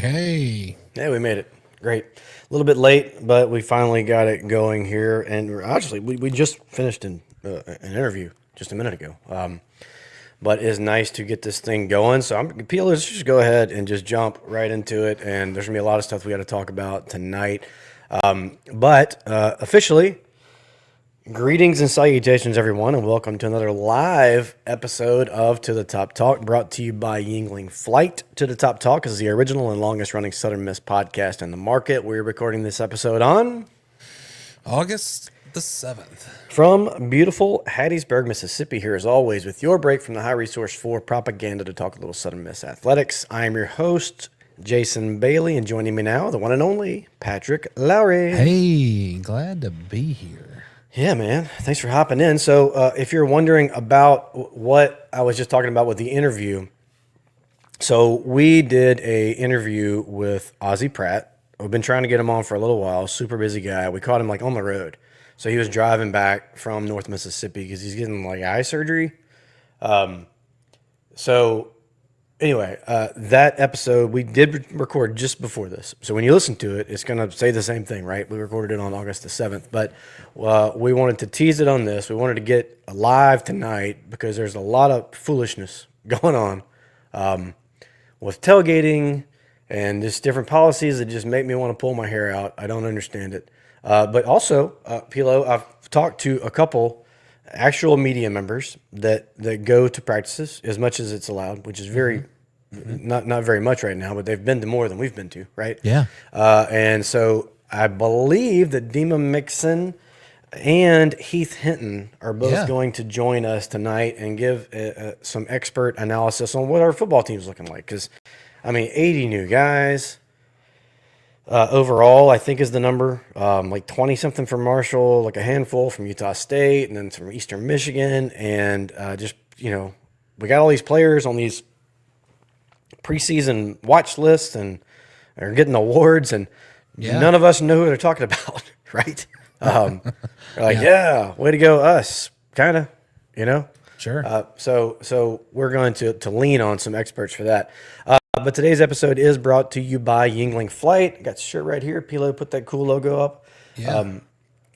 Hey. Hey, we made it. Great. A little bit late, but we finally got it going here. And actually, we just finished an interview just a minute ago. But it's nice to get this thing going. So, PLo, let's just go ahead and just jump right into it. And there's going to be a lot of stuff we got to talk about tonight. But officially, greetings and salutations, everyone, and welcome to another live episode of To the Top Talk, brought to you by Yingling Flight. To the Top Talk is the original and longest running Southern Miss podcast in the market. We're recording this episode on August the 7th. from beautiful Hattiesburg, Mississippi. Here, as always, with your break from the High Resource 4 propaganda to talk a little Southern Miss athletics. I am your host, Jason Bailey, and joining me now, the one and only Patrick Lowry. Hey, glad to be here. Yeah, man. Thanks for hopping in. So if you're wondering about what I was just talking about with the interview, so we did a interview with Ozzie Pratt. We've been trying to get him on for a little while. Super busy guy. We caught him like on the road. So he was driving back from North Mississippi because he's getting like eye surgery. So anyway, that episode we did record just before this. So when you listen to it, it's going to say the same thing, right? We recorded it on August the 7th, but we wanted to tease it on this. We wanted to get live tonight because there's a lot of foolishness going on with tailgating and just different policies that just make me want to pull my hair out. I don't understand it. But also, PLo, I've talked to a couple actual media members that go to practices as much as it's allowed, which is very not very much right now, but they've been to more than we've been to, right? Yeah. And so I believe that Dima Mixon and Heath Hinton are both going to join us tonight and give some expert analysis on what our football team's looking like. Because, I mean, 80 new guys. Overall, I think is the number, like 20 something from Marshall, like a handful from Utah State, and then from Eastern Michigan, and just we got all these players on these preseason watch lists and are getting awards, and none of us know who they're talking about, right? We're like, way to go, us, kind of, Sure. So we're going to lean on some experts for that. But today's episode is brought to you by Yingling Flight. I got the shirt right here. PLo put that cool logo up. Yeah.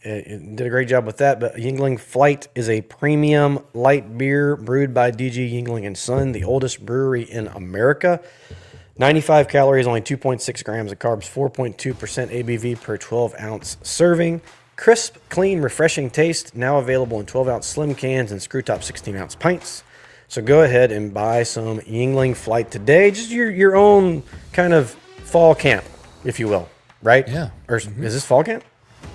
It did a great job with that. But Yingling Flight is a premium light beer brewed by DG Yingling and Son, the oldest brewery in America. 95 calories, only 2.6 grams of carbs, 4.2% ABV per 12-ounce serving. Crisp, clean, refreshing taste. Now available in 12-ounce slim cans and screw-top 16-ounce pints. So go ahead and buy some Yingling Flight today. Just your own kind of fall camp, if you will, right? Yeah. Or is this fall camp?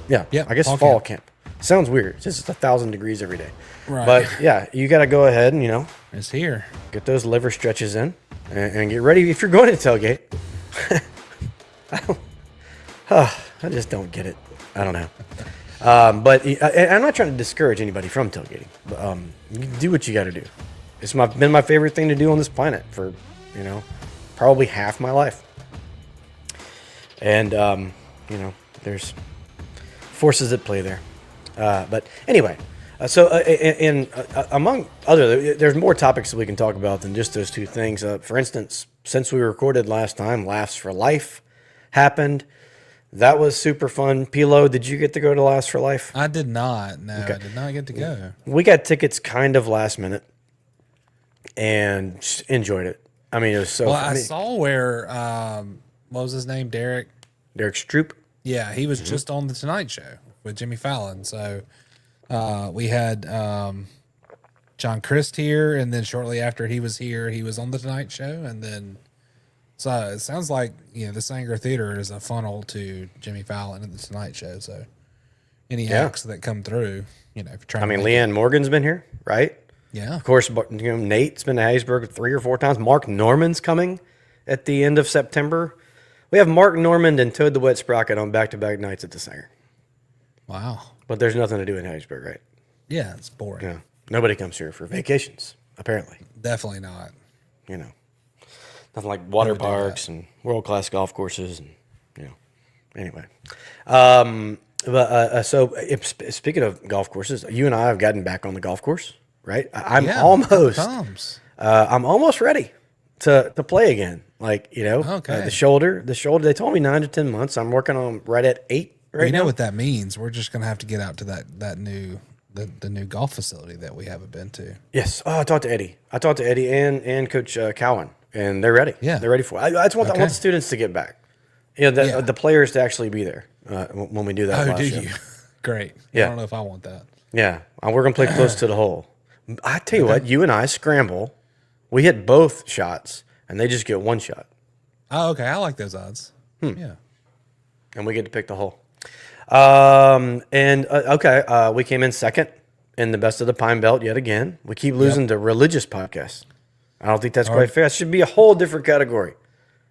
Yeah. Yeah, I guess fall camp. Sounds weird. It's just 1,000 degrees every day. Right. But yeah, you got to go ahead and, It's here. get those liver stretches in and get ready if you're going to tailgate. I just don't get it. I don't know. But I'm not trying to discourage anybody from tailgating. But you do what you got to do. It's been my favorite thing to do on this planet for, probably half my life. And, there's forces at play there. But anyway, among other, there's more topics that we can talk about than just those two things. For instance, since we recorded last time, Laughs for Life happened. That was super fun. PLo, did you get to go to Laughs for Life? I did not. No, I did not get to go. We got tickets kind of last minute and just enjoyed it. I mean, it was so Well, funny. I saw where, what was his name? Derek Stroop. Yeah, he was just on the Tonight Show with Jimmy Fallon. So we had John Christ here, and then shortly after he was here, he was on the Tonight Show, and then so it sounds like the Sanger Theater is a funnel to Jimmy Fallon and the Tonight Show. So any acts that come through, if you're trying. I mean, Leanne Morgan's been here, right? Yeah, Of course, Nate's been to Hattiesburg 3 or 4 times. Mark Norman's coming at the end of September. We have Mark Norman and Toad the Wet Sprocket on back-to-back nights at the Sanger. wow. But there's nothing to do in Hattiesburg, right? Yeah, it's boring. Yeah. Nobody comes here for vacations, apparently. Definitely not. Nothing like water parks and world-class golf courses. And, anyway. Speaking of golf courses, you and I have gotten back on the golf course, right? I'm almost ready to play again. Like, Okay. the shoulder. They told me 9 to 10 months. I'm working on right at 8 right You know now. what that means? We're just gonna have to get out to that new the new golf facility that we haven't been to. Yes. Oh, I talked to Eddie. and Coach Cowan, and they're ready. Yeah. They're ready for it. I just want I Okay. want the students to get back. The players to actually be there when we do that. Oh, live do show. you? Great. Yeah. I don't know if I want that. Yeah, we're gonna play close to the hole. I tell you what, you and I scramble. We hit both shots, and they just get one shot, Oh, okay. I like those odds. Yeah. and we get to pick the hole. We came in second in the best of the Pine Belt yet again. We keep losing to religious podcasts. I don't think that's quite fair. It should be a whole different category.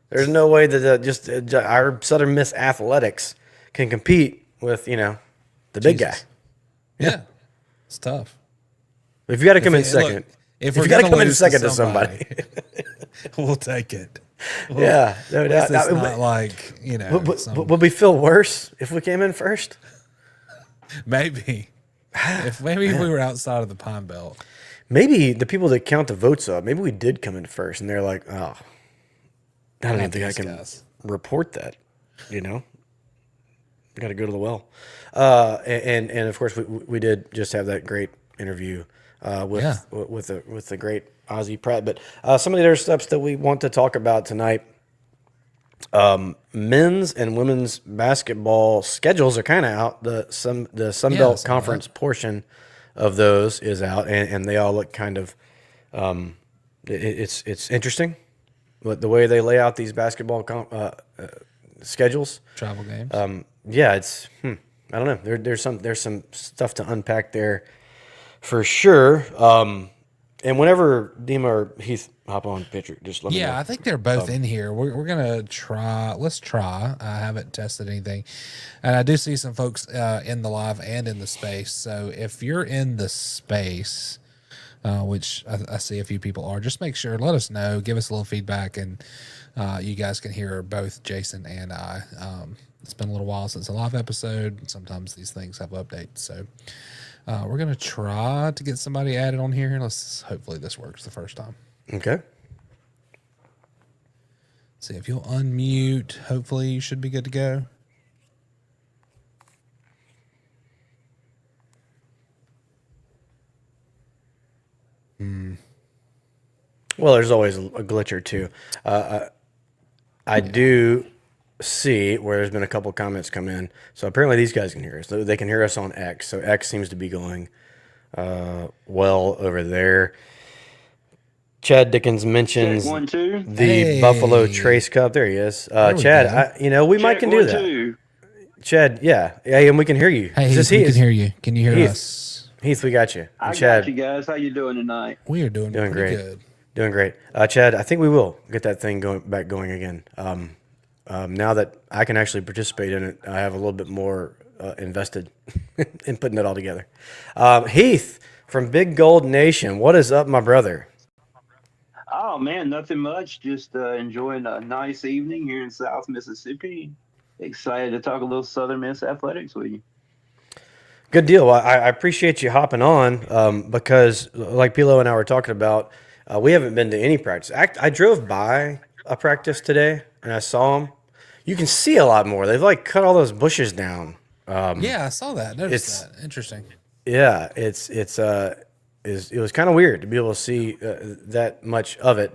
There's no way that our Southern Miss athletics can compete with the big guy. Yeah. It's tough. If you got to come in Look, second, if you we're got to gonna come in lose second to somebody. we'll take it. Yeah, no At least doubt. it's not like Would we feel worse if we came in first? maybe if we were outside of the Pine Belt. Maybe the people that count the votes up, maybe we did come in first, and they're like, "Oh, I don't even think I can report that." Got to go to the well. And of course we did just have that great interview with the great Ozzie Pratt. But some of the other steps that we want to talk about tonight. Men's and women's basketball schedules are kind of out. The Sun Belt Conference portion of those is out, and they all look kind of. It's interesting, the way they lay out these basketball schedules. Travel games. It's I don't know. There's some stuff to unpack there, for sure. And whenever Dima or Heath hop on, picture, just let me know. Yeah, I think they're both in here. We're gonna try. Let's try. I haven't tested anything, and I do see some folks in the live and in the space. So if you're in the space, which I see a few people are, just make sure, let us know, give us a little feedback, and you guys can hear both Jason and I. It's been a little while since a live episode. Sometimes these things have updates, so. We're going to try to get somebody added on here. Hopefully this works the first time. Okay. See if you'll unmute. Hopefully you should be good to go. Well, there's always a glitch or two. I do see where there's been a couple comments come in. So apparently these guys can hear us. They can hear us on X. So X seems to be going well over there. Chad Dickens mentions Check 1, 2. the Buffalo Trace Cup. There he is. Chad, we might can do that. 2. Chad, yeah, and we can hear you. Hey, Heath, we can hear you. Can you hear Heath. us? Heath, we got you. I Chad, got you guys. How you doing tonight? We are doing pretty great. good. Doing great. Chad, I think we will get that thing going again. Now that I can actually participate in it, I have a little bit more invested in putting it all together. Heath from Big Gold Nation, what is up, my brother? Oh man, nothing much. Just enjoying a nice evening here in South Mississippi. Excited to talk a little Southern Miss athletics with you. Good deal. Well, I appreciate you hopping on because, like PLo and I were talking about, we haven't been to any practice. I drove by a practice today and I saw them. You can see a lot more. They've cut all those bushes down. Yeah, I saw that. Noticed that. Interesting. Yeah, it was kind of weird to be able to see that much of it.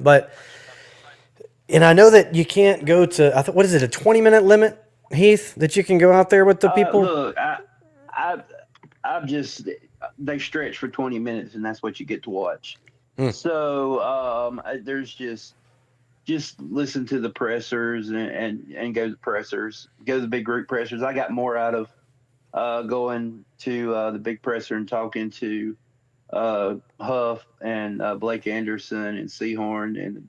And I know that you can't go to. What is it? A 20-minute limit, Heath, that you can go out there with the people. Look, I've just they stretch for 20 minutes, and that's what you get to watch. So there's just listen to the pressers and go to the pressers, go to the big group pressers. I got more out of going to the big presser and talking to Huff and Blake Anderson and Seahorn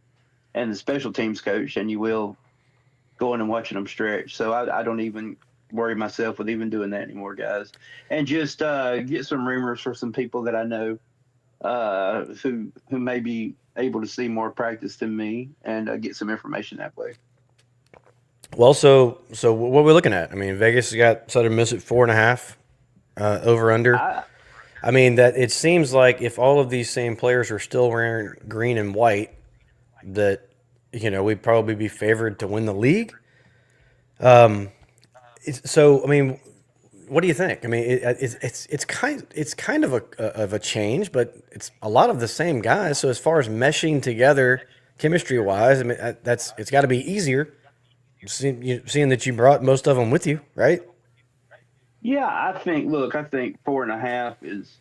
and the special teams coach than you will going and watching them stretch. So I don't even worry myself with even doing that anymore, guys. And just get some rumors for some people that I know who may be able to see more practice than me and get some information that way. Well, so what we're looking at? I mean, Vegas has got Southern Miss at 4.5 over under. I mean, that it seems like if all of these same players are still wearing green and white, that we'd probably be favored to win the league. So, I mean, what do you think? I mean, it's kind of a change, but it's a lot of the same guys. So as far as meshing together chemistry wise, I mean, it's got to be easier. Seeing that you brought most of them with you, right? Yeah, I think 4.5 is.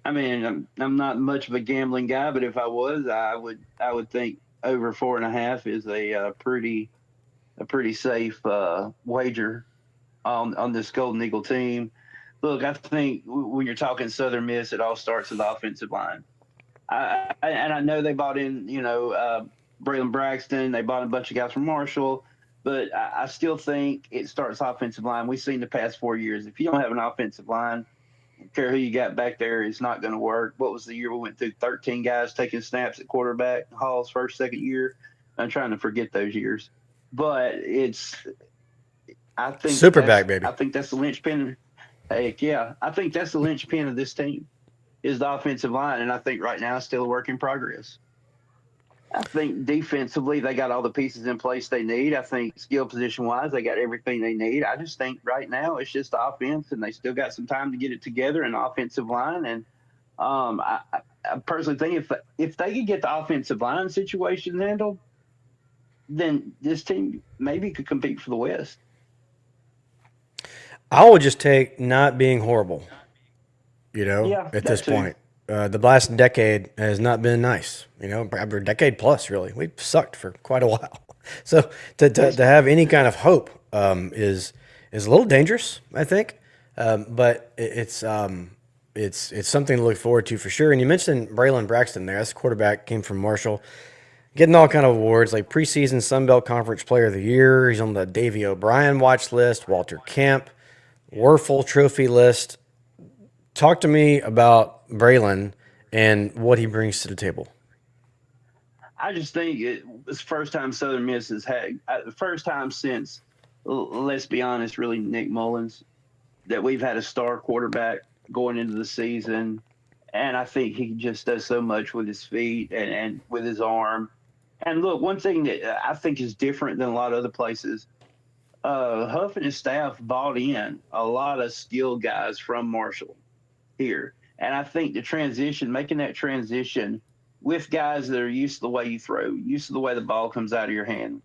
I mean, I'm not much of a gambling guy, but if I was, I would think over 4.5 is a pretty safe wager on this Golden Eagle team. Look, I think when you're talking Southern Miss, it all starts with the offensive line. And I know they bought in, Braylon Braxton. They bought a bunch of guys from Marshall, but I still think it starts offensive line. We've seen the past 4 years. If you don't have an offensive line, I don't care who you got back there, it's not going to work. What was the year we went through 13 guys taking snaps at quarterback, Hall's first, second year? I'm trying to forget those years, but I think Super back, baby. I think that's the linchpin. Heck yeah, I think that's the linchpin of this team is the offensive line, and I think right now it's still a work in progress. I think defensively they got all the pieces in place they need. I think skill position wise they got everything they need. I just think right now it's just offense, and they still got some time to get it together in the offensive line. And I personally think if they could get the offensive line situation handled, then this team maybe could compete for the West. I would just take not being horrible. Yeah, At this that too. point, the last decade has not been nice. A decade plus, really. We've sucked for quite a while. So to have any kind of hope is a little dangerous, I think. But it's something to look forward to for sure. And you mentioned Braylon Braxton there. That's quarterback, came from Marshall, getting all kind of awards like preseason Sun Belt Conference Player of the Year. He's on the Davey O'Brien watch list, Walter Camp, Werfel Trophy list. Talk to me about Braylon and what he brings to the table. I just think it was the first time Southern Miss has had the first time since, let's be honest, really Nick Mullins that we've had a star quarterback going into the season. And I think he just does so much with his feet and with his arm. And look, one thing that I think is different than a lot of other places, Huff and his staff bought in a lot of skilled guys from Marshall here. And I think making that transition with guys that are used to the way you throw, used to the way the ball comes out of your hand,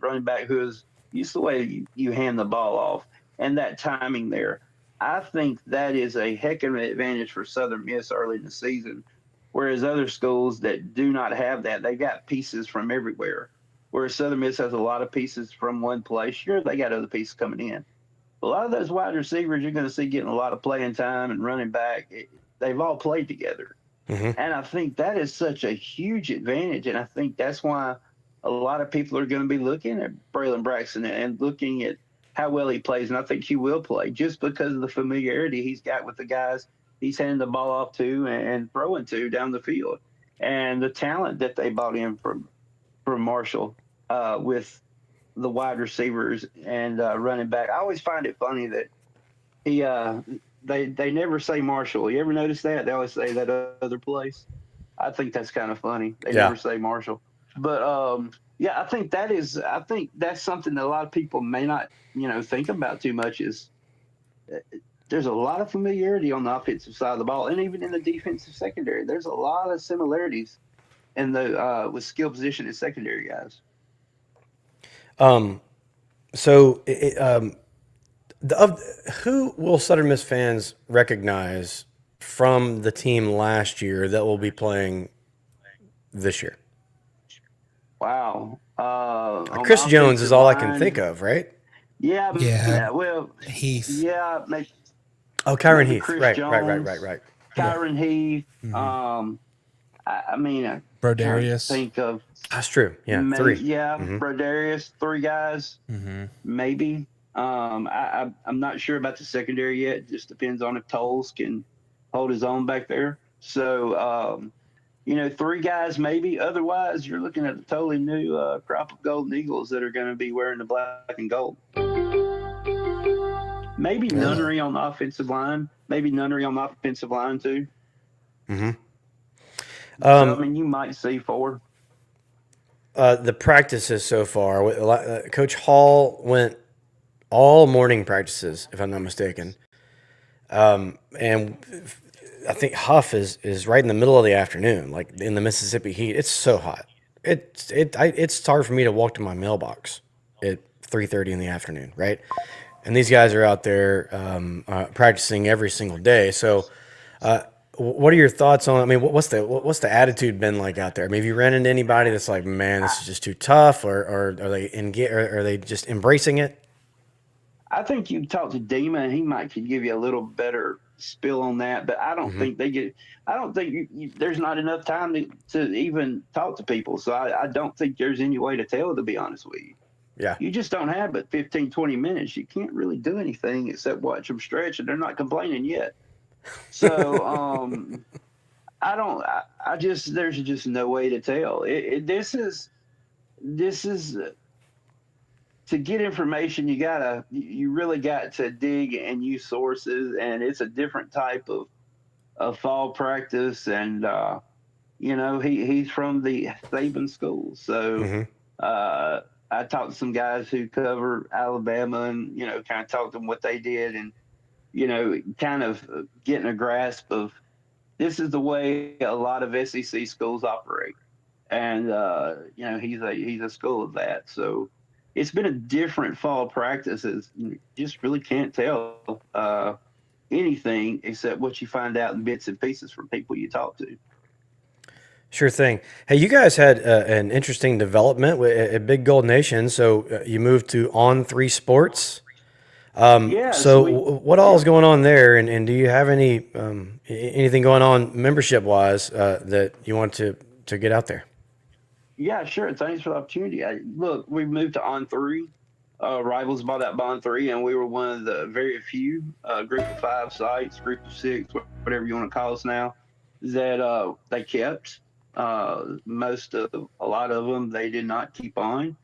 running back who is used to the way you hand the ball off, and that timing there. I think that is a heck of an advantage for Southern Miss early in the season, whereas other schools that do not have that, they got pieces from everywhere. Whereas Southern Miss has a lot of pieces from one place. Sure, they got other pieces coming in. A lot of those wide receivers you're going to see getting a lot of playing time and running back. They've all played together. Mm-hmm. And I think that is such a huge advantage. And I think that's why a lot of people are going to be looking at Braylon Braxton and looking at how well he plays. And I think he will play just because of the familiarity he's got with the guys he's handing the ball off to and throwing to down the field. And the talent that they brought in from Marshall with the wide receivers and running back. I always find it funny that he they never say Marshall. You ever notice that? They always say that other place. I think that's kind of funny. They Yeah. never say Marshall. But yeah, I think that's something that a lot of people may not, think about too much is there's a lot of familiarity on the offensive side of the ball and even in the defensive secondary. There's a lot of similarities in the with skill position and secondary guys. Um, so, who will Southern Miss fans recognize from the team last year that will be playing this year? Wow. On Chris the Jones is offensive all I can think line, of, right? yeah, Yeah, yeah, well, Heath. yeah, Oh, Kyron maybe Heath. Chris Right. Jones, Yeah. Kyron Heath. Hmm. I mean, I'm trying to Brodarius. think of That's true. Yeah, maybe, three. yeah, Mm-hmm. Brodarius, three guys, Hmm. maybe. I'm not sure about the secondary yet. It just depends on if Tolles can hold his own back there. So, three guys maybe. Otherwise, you're looking at a totally new crop of Golden Eagles that are going to be wearing the black and gold. Maybe Yeah. Nunnery on the offensive line. Maybe Nunnery on the offensive line too. Mm-hmm. So I Um, mean, you might see four. the practices so far. Coach Hall went all morning practices, if I'm not mistaken. And I think Huff is right in the middle of the afternoon, like in the Mississippi heat. It's so hot. It's hard for me to walk to my mailbox at 3:30 in the afternoon, right? And these guys are out there practicing every single day. So, what are your thoughts on? I mean, what's the attitude been like out there? I mean, have you ran into anybody that's like, man, this is just too tough, or are they just embracing it? I think you talk to Dima, and he might could give you a little better spill on that. But I don't think they get. I don't think there's not enough time to even talk to people. So I don't think there's any way to tell. To be honest with you, Yeah. you just don't have but 15, 20 minutes. You can't really do anything except watch them stretch, and they're not complaining yet. So I don't. I just there's just no way to tell. This is to get information, you really got to dig and use sources, and it's a different type of fall practice. And he's from the Saban school, so I talked to some guys who cover Alabama, and kind of talked to them what they did, and kind of getting a grasp of this is the way a lot of SEC schools operate, and he's a school of that, so. It's been a different fall practice. You just really can't tell anything except what you find out in bits and pieces from people you talk to. Sure thing. Hey, you guys had an interesting development at Big Gold Nation. So you moved to On3 Sports. Yeah. So what all is going on there, and do you have anything going on membership wise that you want to get out there? Yeah, sure. Thanks for the opportunity. Look, we moved to On3. Rivals bought out On3, and we were one of the very few group of 5 sites, group of 6, whatever you want to call us now, that they kept. A lot of them they did not keep on.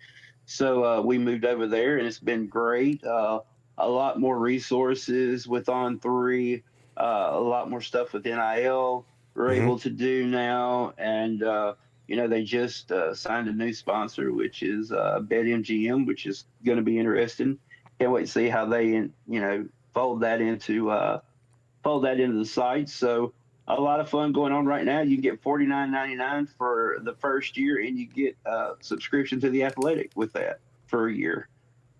So we moved over there, and it's been great. A lot more resources with On3, a lot more stuff with NIL we're able to do now, and they just signed a new sponsor, which is BetMGM, which is going to be interesting. Can't wait to see how they, fold that into the site. So a lot of fun going on right now. You can get $49.99 for the first year, and you get a subscription to The Athletic with that for a year.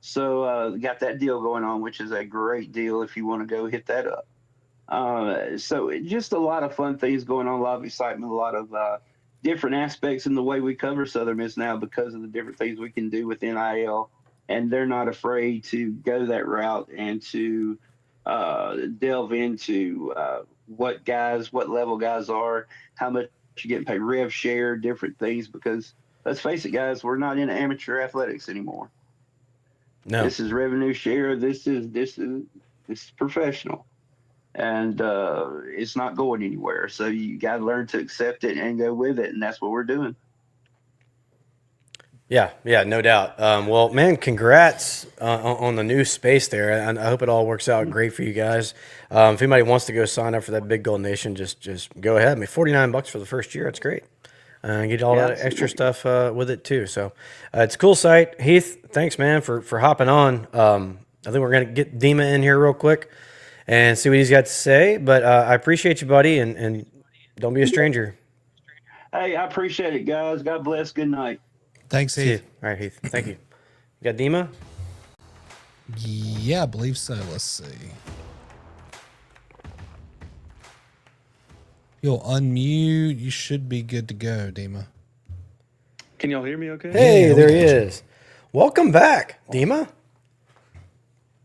So got that deal going on, which is a great deal if you want to go hit that up. So just a lot of fun things going on, a lot of excitement, a lot of different aspects in the way we cover Southern Miss now because of the different things we can do with NIL. And they're not afraid to go that route and to delve into what level guys are, how much you get paid, rev share, different things. Because let's face it, guys, we're not in amateur athletics anymore. No, this is revenue share. This is professional, and it's not going anywhere. So you got to learn to accept it and go with it, and that's what we're doing. Yeah, no doubt. Well, man, congrats on the new space there, and I hope it all works out great for you guys. If anybody wants to go sign up for that Big Gold Nation, just go ahead. I mean, $49 for the first year. That's great. Get all that extra stuff with it too. So it's a cool site. Heath, thanks, man, for hopping on. I think we're gonna get Dima in here real quick and see what he's got to say. But I appreciate you, buddy, and don't be a stranger. Hey, I appreciate it, guys. God bless. Good night. Thanks, See you. Heath. All right, Heath. Thank you. You got Dima? Yeah, I believe so. Let's see. You'll unmute. You should be good to go, Dima. Can y'all hear me okay? Hey, Yeah, there we he got you. is. Welcome back, Dima.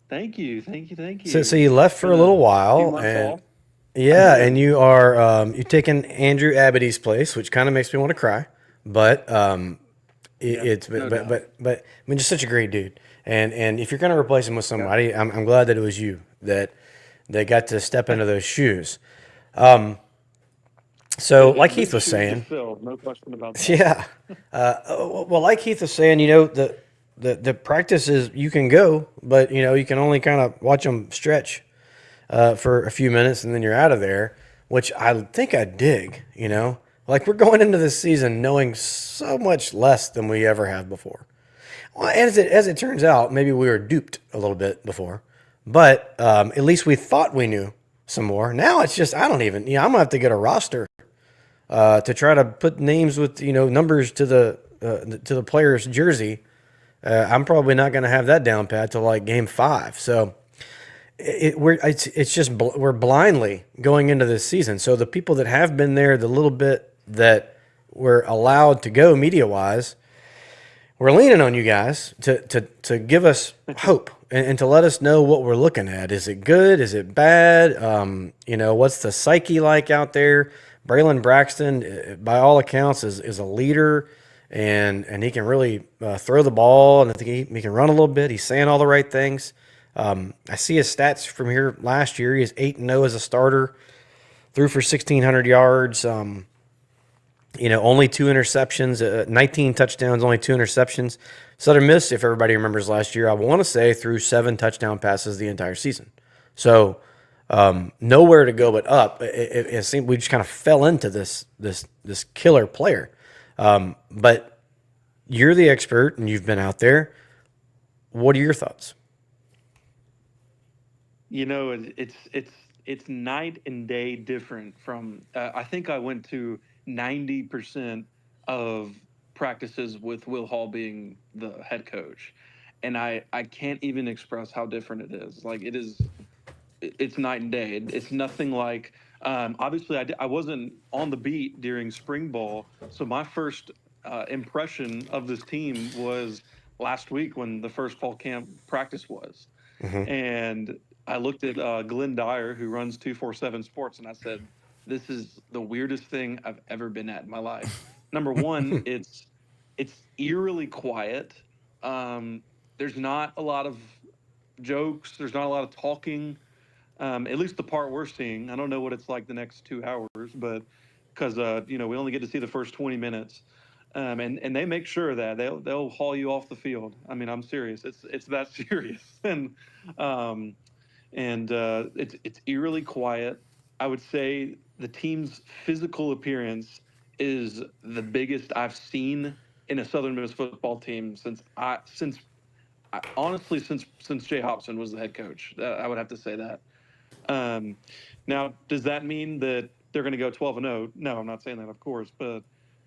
Thank you. So you left for a little while, and and you are you're taking Andrew Abbott's place, which kind of makes me want to cry. But it's no but I mean, just such a great dude. And if you're going to replace him with somebody, I'm glad that it was you that got to step into those shoes. So, like Heath was saying, Phil, no question about that. yeah. Well, like Heath was saying, the practices you can go, but you can only kind of watch them stretch for a few minutes and then you're out of there, which I think I dig. Like we're going into this season knowing so much less than we ever have before. Well, as it turns out, maybe we were duped a little bit before, but at least we thought we knew some more. Now it's just I don't even. I'm gonna have to get a roster to try to put names with numbers to the player's jersey. I'm probably not gonna have that down pat till like game 5. So we're blindly going into this season. So the people that have been there, the little bit that were allowed to go media wise, we're leaning on you guys to give us hope and to let us know what we're looking at. Is it good? Is it bad? What's the psyche like out there? Braylon Braxton, by all accounts, is a leader, and he can really throw the ball, and I think he can run a little bit. He's saying all the right things. I see his stats from here last year. He is 8-0 as a starter, threw for 1,600 yards. Only 2 interceptions, 19 touchdowns, only 2 interceptions. Southern Miss, if everybody remembers last year, I want to say threw 7 touchdown passes the entire season. So nowhere to go but up. It seemed we just kind of fell into this killer player. But you're the expert and you've been out there. What are your thoughts? It's night and day different from. I think I went to 90% of practices with Will Hall being the head coach, and I can't even express how different it is. Like it's night and day. It's nothing like. Obviously, I wasn't on the beat during spring ball, so my first impression of this team was last week when the first fall camp practice was. And I looked at Glenn Dyer, who runs 247 Sports, and I said, "This is the weirdest thing I've ever been at in my life." Number one, it's eerily quiet. There's not a lot of jokes. There's not a lot of talking. At least the part we're seeing. I don't know what it's like the next 2 hours, but because we only get to see the first 20 minutes. And they make sure that they'll haul you off the field. I mean, I'm serious. It's that serious. And it's eerily quiet. I would say the team's physical appearance is the biggest I've seen in a Southern Miss football team since honestly since Jay Hobson was the head coach. I would have to say that. Now, does that mean that they're going to go 12-0? No, I'm not saying that, of course, but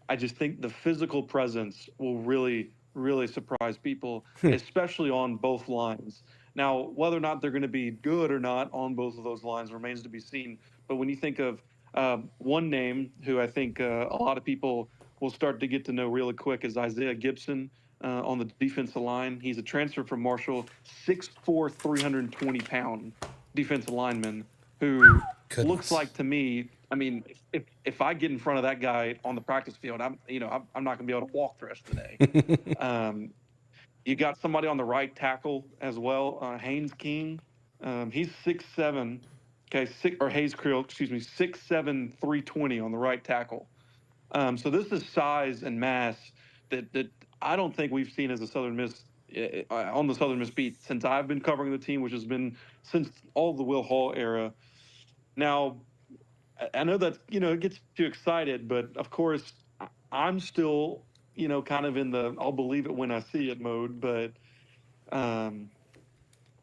I just think the physical presence will really, really surprise people, especially on both lines. Now, whether or not they're going to be good or not on both of those lines remains to be seen. But when you think of one name who I think a lot of people will start to get to know really quick is Isaiah Gibson on the defensive line. He's a transfer from Marshall, 6'4", 320-pound defensive lineman who looks like to me. I mean, if I get in front of that guy on the practice field, I'm not going to be able to walk the rest of the day. You got somebody on the right tackle as well, Haynes King. He's 6'7", Hayes Creel, 6'7", 320 on the right tackle. So this is size and mass that I don't think we've seen as a Southern Miss on the Southern Miss beat since I've been covering the team, which has been since all the Will Hall era. Now, I know that it gets you excited, but of course I'm still kind of in the I'll believe it when I see it mode. But I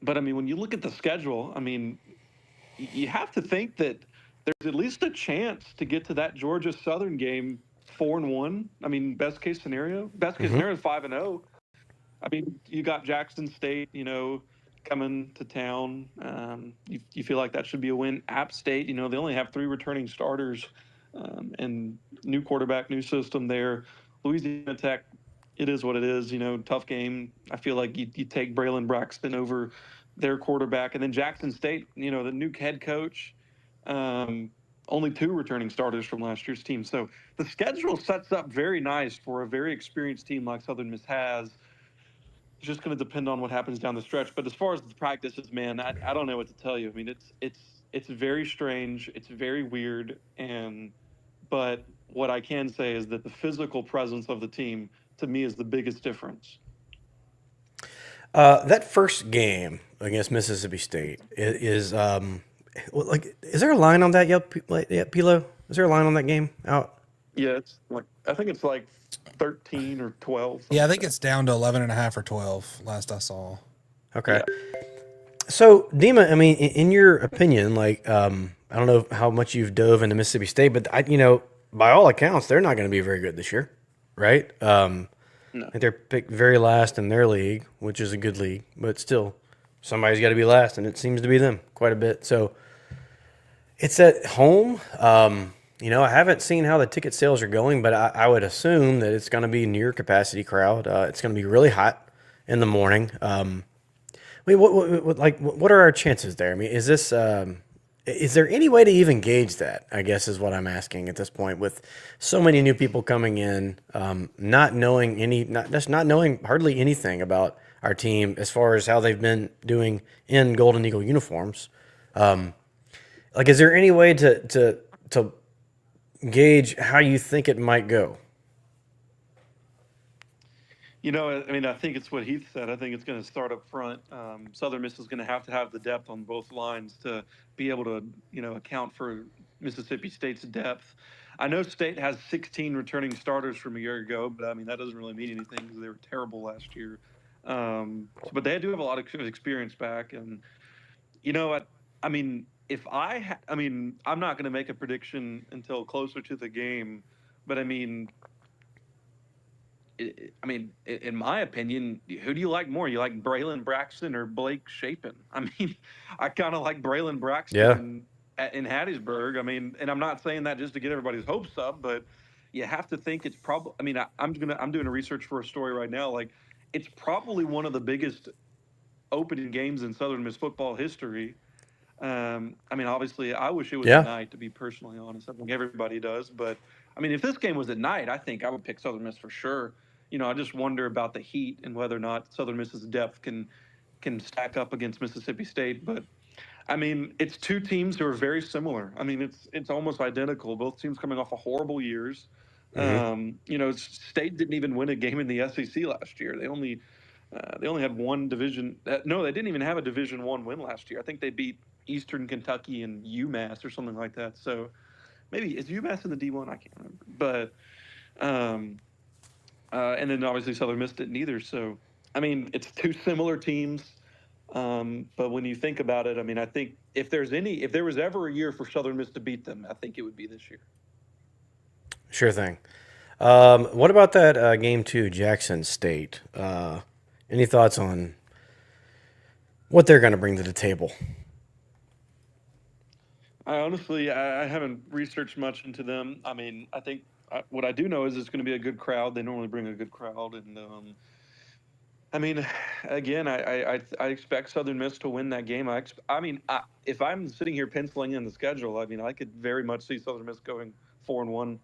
mean, when you look at the schedule, I mean, you have to think that there's at least a chance to get to that Georgia Southern game 4-1. I mean, best case scenario is 5-0. I mean, you got Jackson State, coming to town. You feel like that should be a win. App State, they only have 3 returning starters, and new quarterback, new system there. Louisiana Tech, it is what it is. Tough game. I feel like you take Braylon Braxton over their quarterback, and then Jackson State, the new head coach. Only 2 returning starters from last year's team. So the schedule sets up very nice for a very experienced team like Southern Miss has. It's just going to depend on what happens down the stretch. But as far as the practices, man, I don't know what to tell you. I mean, it's very strange. It's very weird. But what I can say is that the physical presence of the team, to me, is the biggest difference. That first game against Mississippi State is is there a line on that yet, PLo? Is there a line on that game out? Yeah, it's like I think it's like 13 or 12. Yeah, I Something think like it's down to 11 and a half or 12 last I saw. Okay. that. So, Dima, I mean, in your opinion, like, I don't know how much you've dove into Mississippi State, but by all accounts, they're not going to be very good this year, right? Yeah. No. I think they're picked very last in their league, which is a good league, but still, somebody's got to be last, and it seems to be them quite a bit. So, it's at home. I haven't seen how the ticket sales are going, but I would assume that it's going to be near capacity crowd. It's going to be really hot in the morning. I mean, what are our chances there? I mean, is there any way to even gauge that? I guess is what I'm asking at this point. With so many new people coming in, not knowing hardly anything about our team as far as how they've been doing in Golden Eagle uniforms. Is there any way to gauge how you think it might go? I mean, I think it's what Heath said. I think it's going to start up front. Southern Miss is going to have the depth on both lines to be able to, account for Mississippi State's depth. I know State has 16 returning starters from a year ago, but I mean, that doesn't really mean anything because they were terrible last year. But they do have a lot of experience back. And, what? I mean, I mean, I'm not going to make a prediction until closer to the game, but I mean, in my opinion, who do you like more? You like Braylon Braxton or Blake Shapen? I mean, I kind of like Braylon Yeah, Braxton in Hattiesburg. I mean, and I'm not saying that just to get everybody's hopes up, but you have to think it's probably. I mean, I'm doing a research for a story right now. Like, it's probably one of the biggest opening games in Southern Miss football history. I mean, obviously, I wish it was at yeah, night. To be personally honest, I think everybody does. But I mean, if this game was at night, I think I would pick Southern Miss for sure. I just wonder about the heat and whether or not Southern Miss's depth can stack up against Mississippi State. But I mean, it's two teams who are very similar. I mean, it's almost identical. Both teams coming off of horrible years. hmm State didn't even win a game in the SEC last year. They only had one division. No, they didn't even have a Division One win last year. I think they beat Eastern Kentucky and UMass or something like that. So maybe is UMass in the D1? I can't remember. But and then obviously Southern Miss didn't either. So I mean, it's two similar teams. But when you think about it, I mean, I think if there was ever a year for Southern Miss to beat them, I think it would be this year. sure thing. What about that game two, Jackson State? Any thoughts on what they're going to bring to the table? I haven't researched much into them. I mean, I think what I do know is it's going to be a good crowd. They normally bring a good crowd, and I mean, again, I expect Southern Miss to win that game. If I'm sitting here penciling in the schedule, I mean, I could very much see Southern Miss going 4-1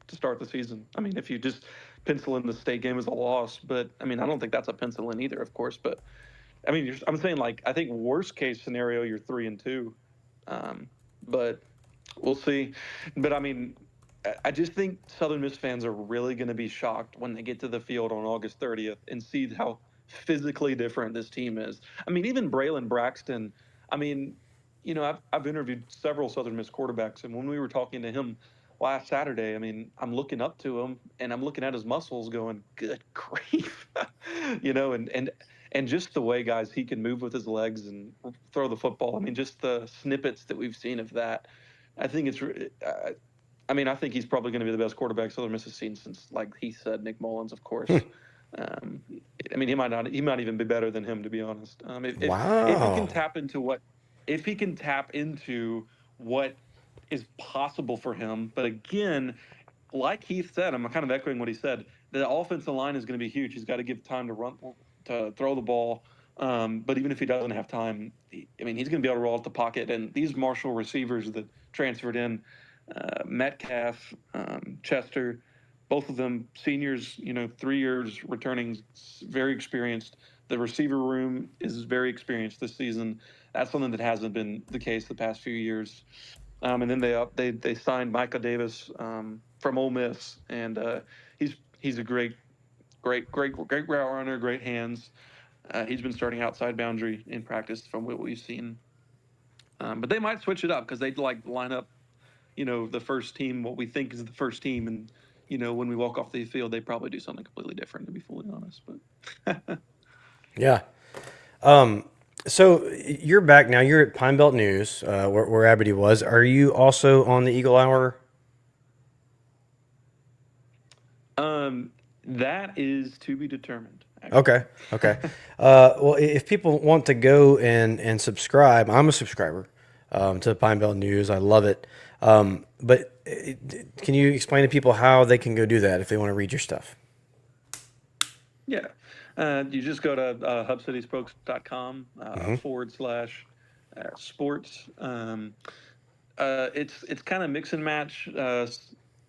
to start the season. I mean, if you just pencil in the state game as a loss, but I mean, I don't think that's a pencil in either, of course. But I mean, I'm saying like I think worst case scenario, you're 3-2, but we'll see. But I mean, I just think Southern Miss fans are really going to be shocked when they get to the field on August 30th and see how physically different this team is. I mean, even Braylon Braxton. I mean, I've interviewed several Southern Miss quarterbacks, and when we were talking to him last Saturday, I mean, I'm looking up to him and I'm looking at his muscles, going, "Good grief," and just the way guys he can move with his legs and throw the football. I mean, just the snippets that we've seen of that. I think it's. I mean, I think he's probably going to be the best quarterback Southern Miss has seen since, like he said, Nick Mullins, of course. Um, I mean, he might not. He might even be better than him, to be honest. If he can Wow. tap into what is possible for him, but again, like Heath said, I'm kind of echoing what he said. The offensive line is going to be huge. He's got to give time to throw the ball. But even if he doesn't have time, I mean, he's going to be able to roll out the pocket. And these Marshall receivers that transferred in, Metcalf, Chester, both of them seniors, 3 years returning, very experienced. The receiver room is very experienced this season. That's something that hasn't been the case the past few years. And then they signed Micah Davis from Ole Miss, and he's a great route runner, great hands. He's been starting outside boundary in practice from what we've seen. But they might switch it up because they'd like line up the first team, what we think is the first team, and when we walk off the field, they probably do something completely different, to be fully honest. But Yeah. So you're back now. You're at Pine Belt News, where Abity was. Are you also on the Eagle Hour? that is to be determined. Actually. Okay. Well, if people want to go and subscribe, I'm a subscriber to the Pine Belt News. I love it. But can you explain to people how they can go do that if they want to read your stuff? Yeah. You just go to hubcityspokes.com / sports. It's kind of mix and match.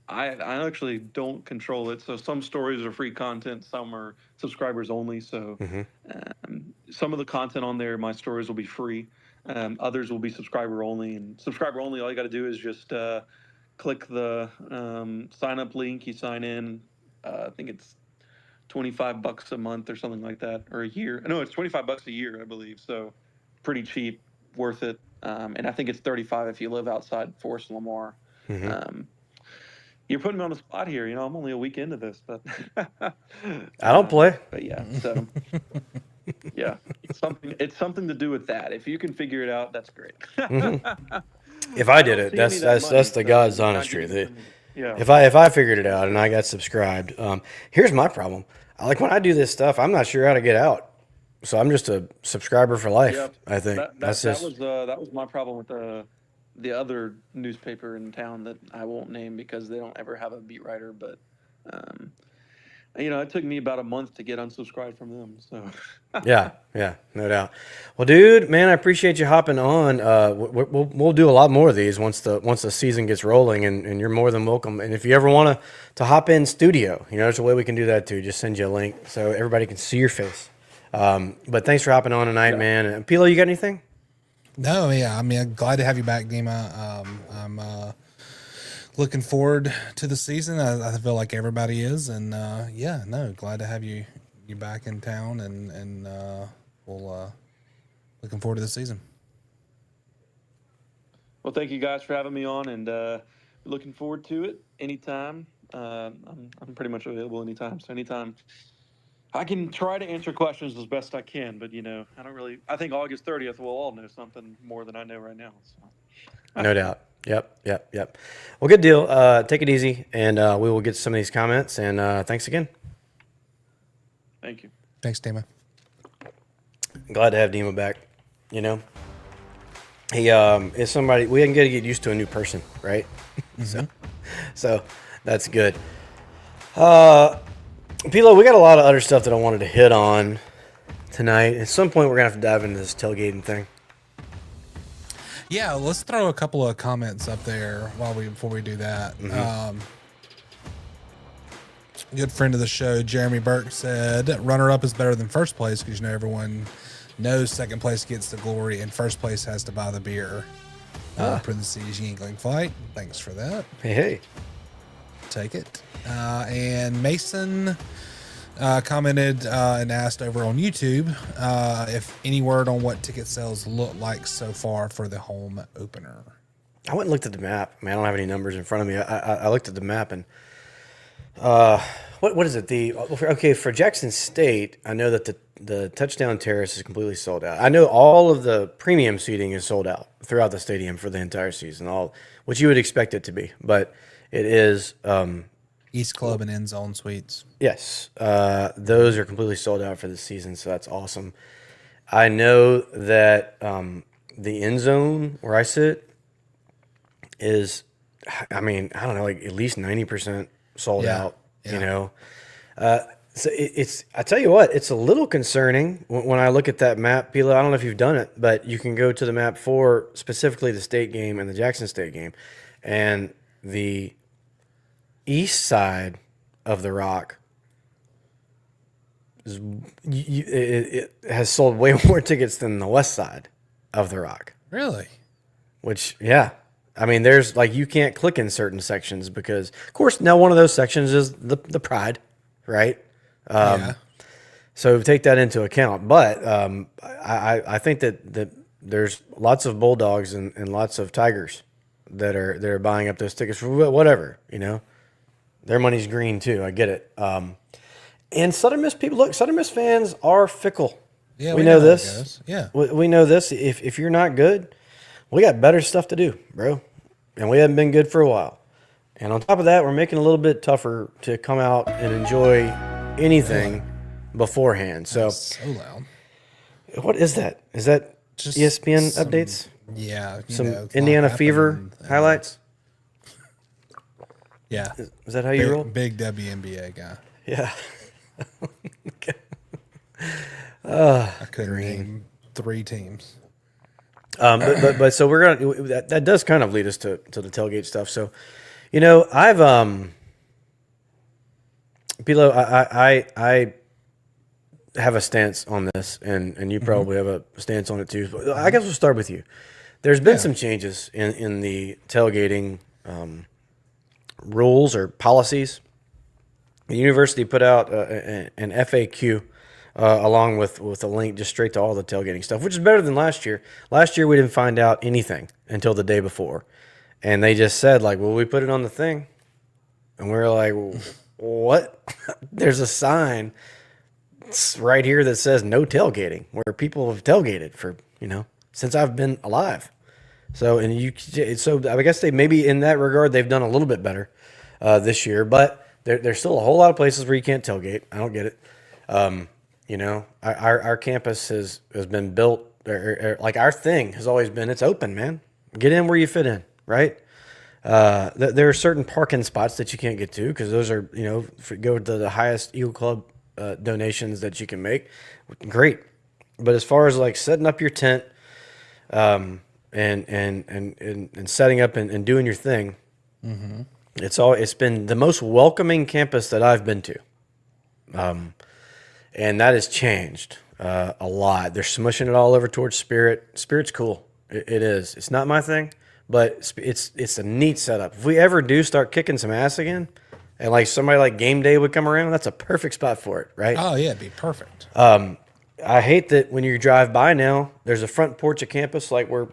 I actually don't control it. So some stories are free content, some are subscribers only. So some of the content on there, my stories will be free. Others will be subscriber only. And subscriber only, all you got to do is just click the sign up link. You sign in. I think it's $25 a month or something like that, or a year. No, it's $25 a year, I believe. So pretty cheap, worth it. And I think it's 35 if you live outside Forest Lamar. You're putting me on the spot here. I'm only a week into this, but I don't play. But yeah, so yeah, it's something to do with that. If you can figure it out, that's great. If I did it, that's the God's honest truth. Yeah. If I figured it out and I got subscribed, here's my problem. When I do this stuff, I'm not sure how to get out. So I'm just a subscriber for life. Yep. I think that was my problem with the other newspaper in town that I won't name because they don't ever have a beat writer. But it took me about a month to get unsubscribed from them. So yeah, no doubt. Well, dude, man, I appreciate you hopping on. We'll do a lot more of these once the season gets rolling, and you're more than welcome. And if you ever want to hop in studio, there's a way we can do that too. Just send you a link so everybody can see your face. But thanks for hopping on tonight, man. And PLo, you got anything? No, yeah. I mean, I'm glad to have you back, Dima. I'm looking forward to the season. I feel like everybody is, and glad to have you back in town, and we'll looking forward to the season. Well, thank you guys for having me on, and looking forward to it anytime. I'm pretty much available anytime, so anytime. I can try to answer questions as best I can, but I think August 30th we'll all know something more than I know right now. So. No doubt. Yep. Well, good deal. Take it easy, and we will get to some of these comments. And thanks again. Thank you. Thanks, Dima. Glad to have Dima back. He is somebody we can get used to a new person, right? So that's good. PLo, we got a lot of other stuff that I wanted to hit on tonight. At some point, we're gonna have to dive into this tailgating thing. Yeah, let's throw a couple of comments up there before we do that. Good friend of the show, Jeremy Burke, said runner-up is better than first place because everyone knows second place gets the glory and first place has to buy the beer. Parentheses Yingling Fight. Thanks for that. Hey. Take it. And Mason commented and asked over on YouTube if any word on what ticket sales look like so far for the home opener. I went and looked at the map. I don't have any numbers in front of me. I looked at the map and what is it? For Jackson State, I know that the touchdown terrace is completely sold out. I know all of the premium seating is sold out throughout the stadium for the entire season, which you would expect it to be, but it is East Club and End Zone Suites. Yes, those are completely sold out for the season, so that's awesome. I know that the end zone where I sit is, I don't know, at least 90% sold out. Yeah. So I tell you what, it's a little concerning when I look at that map. PLo, I don't know if you've done it, but you can go to the map for specifically the state game and the Jackson State game, and the east side of the Rock it has sold way more tickets than the west side of the Rock. Really? Which, yeah. There's you can't click in certain sections because, of course, now one of those sections is the Pride, right? So take that into account. But I think that there's lots of Bulldogs and lots of Tigers that are buying up those tickets for whatever, you know. Their money's green too. I get it. And Southern Miss people, look, Southern Miss fans are fickle. Yeah, we know how it this. goes. Yeah. We know this. If you're not good, we got better stuff to do, bro. And we haven't been good for a while. And on top of that, we're making it a little bit tougher to come out and enjoy anything beforehand. So, So loud. what is that? Is that Just ESPN some- updates? Yeah. Some it's Indiana not Fever happening, and highlights? Yeah. Is that how you roll? Big WNBA guy. Yeah. I couldn't name 3 teams. But so we're gonna that does kind of lead us to the tailgate stuff. So, you know, I've PLo, I have a stance on this, and you probably have a stance on it too. But I guess we'll start with you. There's been some changes in the tailgating rules or policies. The university put out an FAQ along with a link just straight to all the tailgating stuff, which is better than last year. Last year we didn't find out anything until the day before, and they just said like, "Well, we put it on the thing," and we were like, "What?" There's a sign right here that says "No tailgating," where people have tailgated for since I've been alive. So I guess they maybe in that regard they've done a little bit better this year, but there's still a whole lot of places where you can't tailgate. I don't get it. Our campus has been built, or like our thing has always been, it's open, man. Get in where you fit in, right? There are certain parking spots that you can't get to because those are, go to the highest Eagle Club donations that you can make. Great. But as far as like setting up your tent and setting up and doing your thing, it's been the most welcoming campus that I've been to. And that has changed a lot. They're smushing it all over towards Spirit. Spirit's cool. It is. It's not my thing, but it's a neat setup. If we ever do start kicking some ass again, and like somebody like game day would come around, that's a perfect spot for it, right? Oh yeah, it'd be perfect. I hate that when you drive by now, there's a front porch of campus like where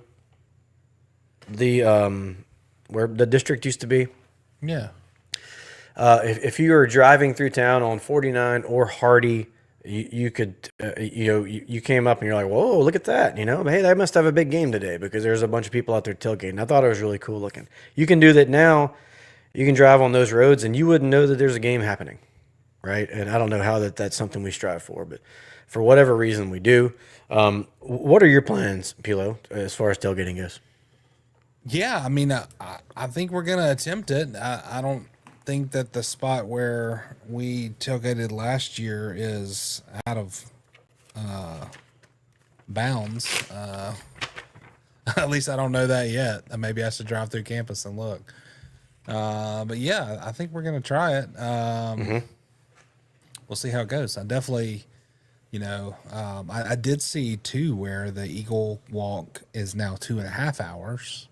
the district used to be. Yeah. If you were driving through town on 49 or Hardy, you could, you came up and you're like, whoa, look at that. Hey, they must have a big game today because there's a bunch of people out there tailgating. I thought it was really cool looking. You can do that now. You can drive on those roads and you wouldn't know that there's a game happening, right? And I don't know how that's something we strive for, but for whatever reason we do. What are your plans, PLo, as far as tailgating goes? Yeah, I mean, I think we're gonna attempt it. I don't think that the spot where we tailgated last year is out of bounds. At least I don't know that yet. Maybe I should drive through campus and look. But yeah, I think we're gonna try it. We'll see how it goes. I definitely, I did see too where the Eagle Walk is now 2.5 hours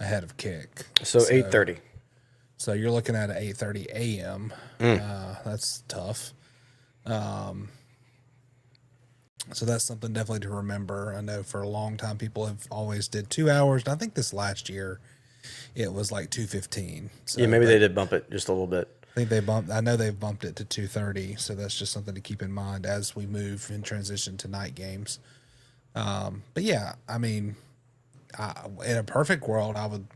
ahead of kick. So 8:30. So you're looking at 8:30 a.m. That's tough. So that's something definitely to remember. I know for a long time people have always did 2 hours. And I think this last year it was like 2:15. So Yeah, maybe they did bump it just a little bit. I know they've bumped it to 2:30. So that's just something to keep in mind as we move and transition to night games. But yeah, I mean, in a perfect world, I would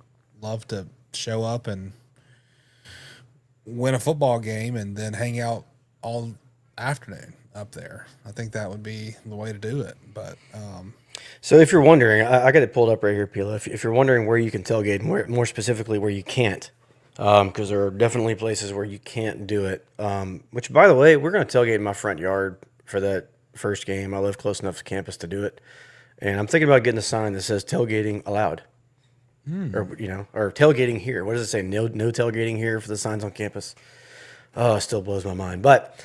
love to show up and win a football game and then hang out all afternoon up there. I think that would be the way to do it. But so if you're wondering, I got it pulled up right here, PLo. If you're wondering where you can tailgate, and more specifically where you can't, because there are definitely places where you can't do it. Which, by the way, we're going to tailgate in my front yard for that first game. I live close enough to campus to do it. And I'm thinking about getting a sign that says tailgating allowed. Or tailgating here. What does it say? No tailgating here for the signs on campus. Oh, it still blows my mind. But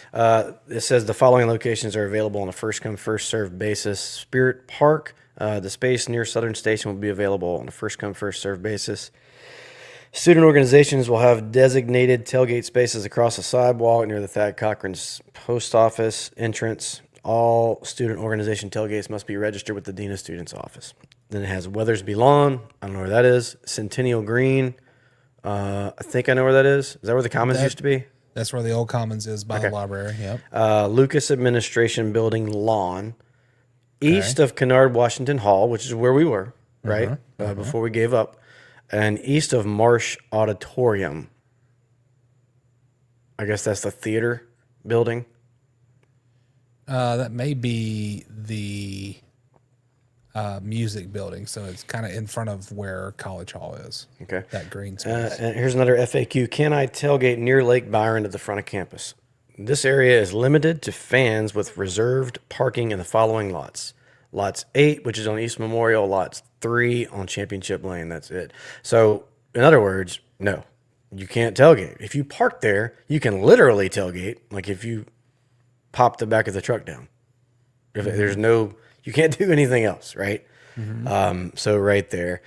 it says the following locations are available on a first come, first served basis. Spirit Park, the space near Southern Station will be available on a first come, first served basis. Student organizations will have designated tailgate spaces across the sidewalk near the Thad Cochran's post office entrance. All student organization tailgates must be registered with the Dean of Students office. Then it has Weathersby Lawn. I don't know where that is. Centennial Green. I think I know where that is. Is that where the Commons used to be? That's where the old Commons is by the library. Yep. Lucas Administration Building lawn, east of Kennard Washington Hall, which is where we were, right? Before we gave up, and east of Marsh Auditorium. I guess that's the theater building. That may be the music building, so it's kind of in front of where College Hall is. Okay. That green space. And here's another FAQ. Can I tailgate near Lake Byron at the front of campus? This area is limited to fans with reserved parking in the following lots. Lots 8, which is on East Memorial. Lots 3 on Championship Lane. That's it. So, in other words, no, you can't tailgate. If you park there, you can literally tailgate. Like if you pop the back of the truck down. If there's no, you can't do anything else, right? So right there.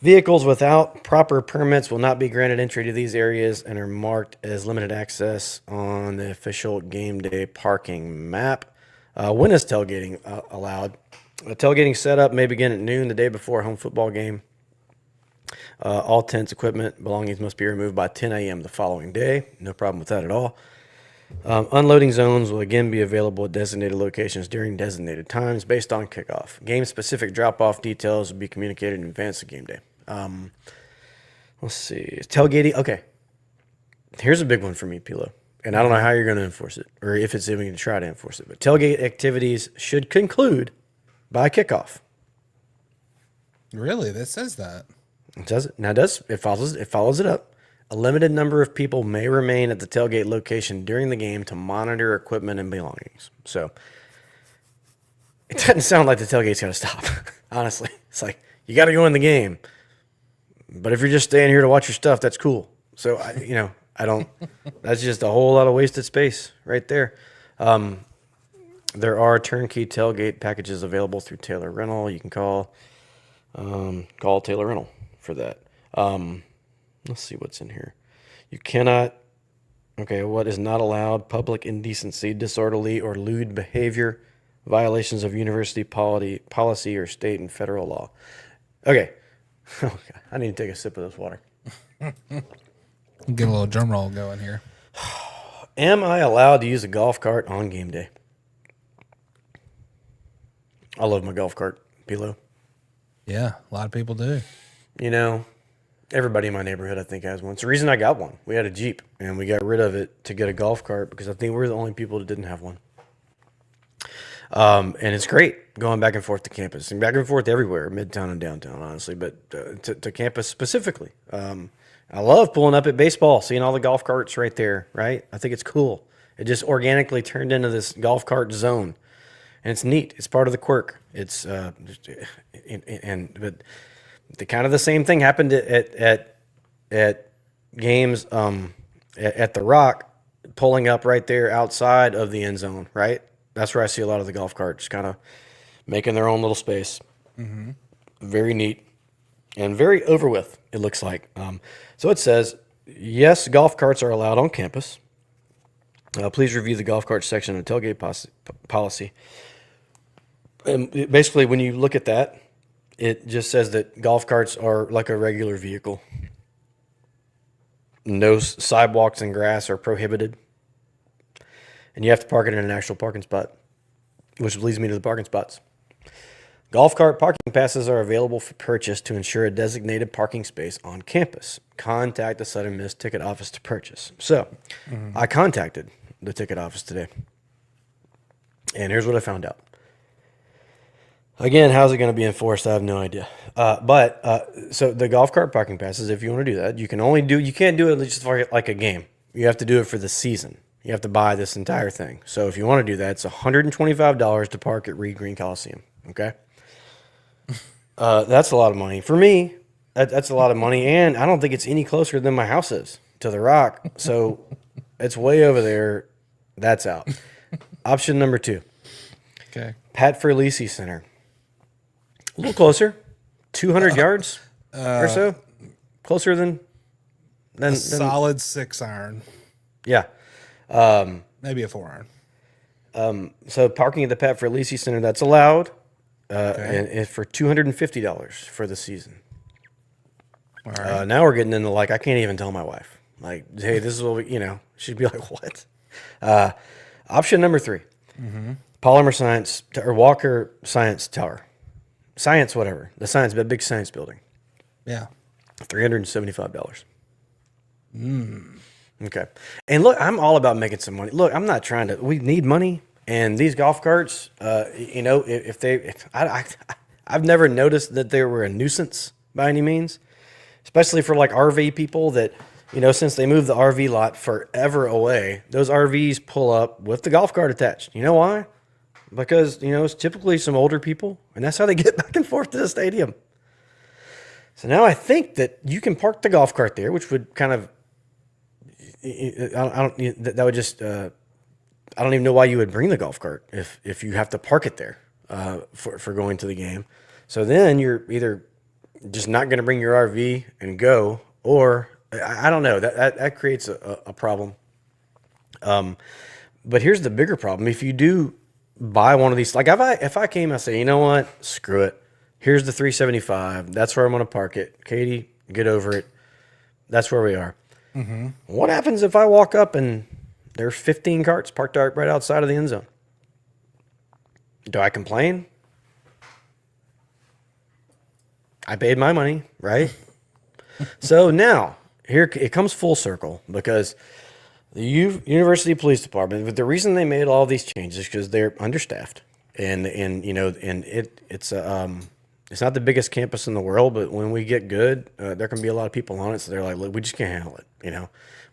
Vehicles without proper permits will not be granted entry to these areas and are marked as limited access on the official game day parking map. When is tailgating allowed? A tailgating setup may begin at noon the day before a home football game. All tents, equipment, belongings must be removed by 10 a.m. the following day. No problem with that at all. Unloading zones will again be available at designated locations during designated times based on kickoff. Game-specific drop-off details will be communicated in advance of game day. Let's see. Tailgating. Okay. Here's a big one for me, PLo. And I don't know how you're going to enforce it or if it's even going to try to enforce it. But tailgate activities should conclude by kickoff. Really? That says that. It does it. Now, it follows it up. A limited number of people may remain at the tailgate location during the game to monitor equipment and belongings. So it doesn't sound like the tailgate's going to stop. Honestly, it's like you got to go in the game, but if you're just staying here to watch your stuff, that's cool. So I don't. That's just a whole lot of wasted space right there. There are turnkey tailgate packages available through Taylor Rental. You can call Taylor Rental for that. Let's see what's in here. You cannot. Okay, what is not allowed? Public indecency, disorderly, or lewd behavior, violations of university policy or state and federal law. Okay. Oh, God. I need to take a sip of this water. Get a little drum roll going here. Am I allowed to use a golf cart on game day? I love my golf cart, PLo. Yeah, a lot of people do. Everybody in my neighborhood, I think, has one. It's the reason I got one. We had a Jeep, and we got rid of it to get a golf cart because I think we're the only people that didn't have one. And it's great going back and forth to campus and back and forth everywhere, midtown and downtown, honestly, but to campus specifically. I love pulling up at baseball, seeing all the golf carts right there, right? I think it's cool. It just organically turned into this golf cart zone, and it's neat. It's part of the quirk. It's but the kind of the same thing happened at games at the Rock, pulling up right there outside of the end zone, right? That's where I see a lot of the golf carts kind of making their own little space. Mm-hmm. Very neat and very over with, it looks like. So it says, yes, golf carts are allowed on campus. Please review the golf cart section of the tailgate policy. And basically, when you look at that, it just says that golf carts are like a regular vehicle. No sidewalks and grass are prohibited. And you have to park it in an actual parking spot, which leads me to the parking spots. Golf cart parking passes are available for purchase to ensure a designated parking space on campus. Contact the Southern Miss ticket office to purchase. So I contacted the ticket office today. And here's what I found out. Again, how's it going to be enforced? I have no idea. So the golf cart parking passes, if you want to do that, you can't do it just for like a game. You have to do it for the season. You have to buy this entire thing. So if you want to do that, it's $125 to park at Reed Green Coliseum. Okay. That's a lot of money. For me, that's a lot of money. And I don't think it's any closer than my house is to the Rock. So it's way over there. That's out. Option number 2. Okay. Pat Ferlisi Center. A little closer. 200 yards or so. Closer than solid 6 iron. Yeah. Maybe a 4 iron. So parking at the Pat Frilisi Center, that's allowed, Okay. and for $250 for the season. All right. Now we're getting into like, I can't even tell my wife. Like, hey, this is what we, she'd be like, what? Option number 3, Polymer Science or Walker Science Tower. Science, whatever. The science, the big science building. Yeah. $375. Okay. And look, I'm all about making some money. Look, I'm not trying to, we need money. And these golf carts, I've never noticed that they were a nuisance by any means, especially for like RV people that, since they moved the RV lot forever away, those RVs pull up with the golf cart attached. You know why? Because, it's typically some older people, and that's how they get back and forth to the stadium. So now I think that you can park the golf cart there, which would kind of, that would just, I don't even know why you would bring the golf cart if you have to park it there for going to the game. So then you're either just not going to bring your RV and go, or I don't know, that creates a problem. But here's the bigger problem. If you do buy one of these, like if I came and I say, you know what, screw it. Here's the 375. That's where I'm going to park it. Katie, get over it. That's where we are. Mm-hmm. What happens if I walk up and there's 15 carts parked right outside of the end zone? Do I complain? I paid my money, right? So now, here it comes full circle, because the University Police Department, but the reason they made all these changes is because they're understaffed, and it's not the biggest campus in the world, but when we get good, there can be a lot of people on it. So they're like, look, we just can't handle it.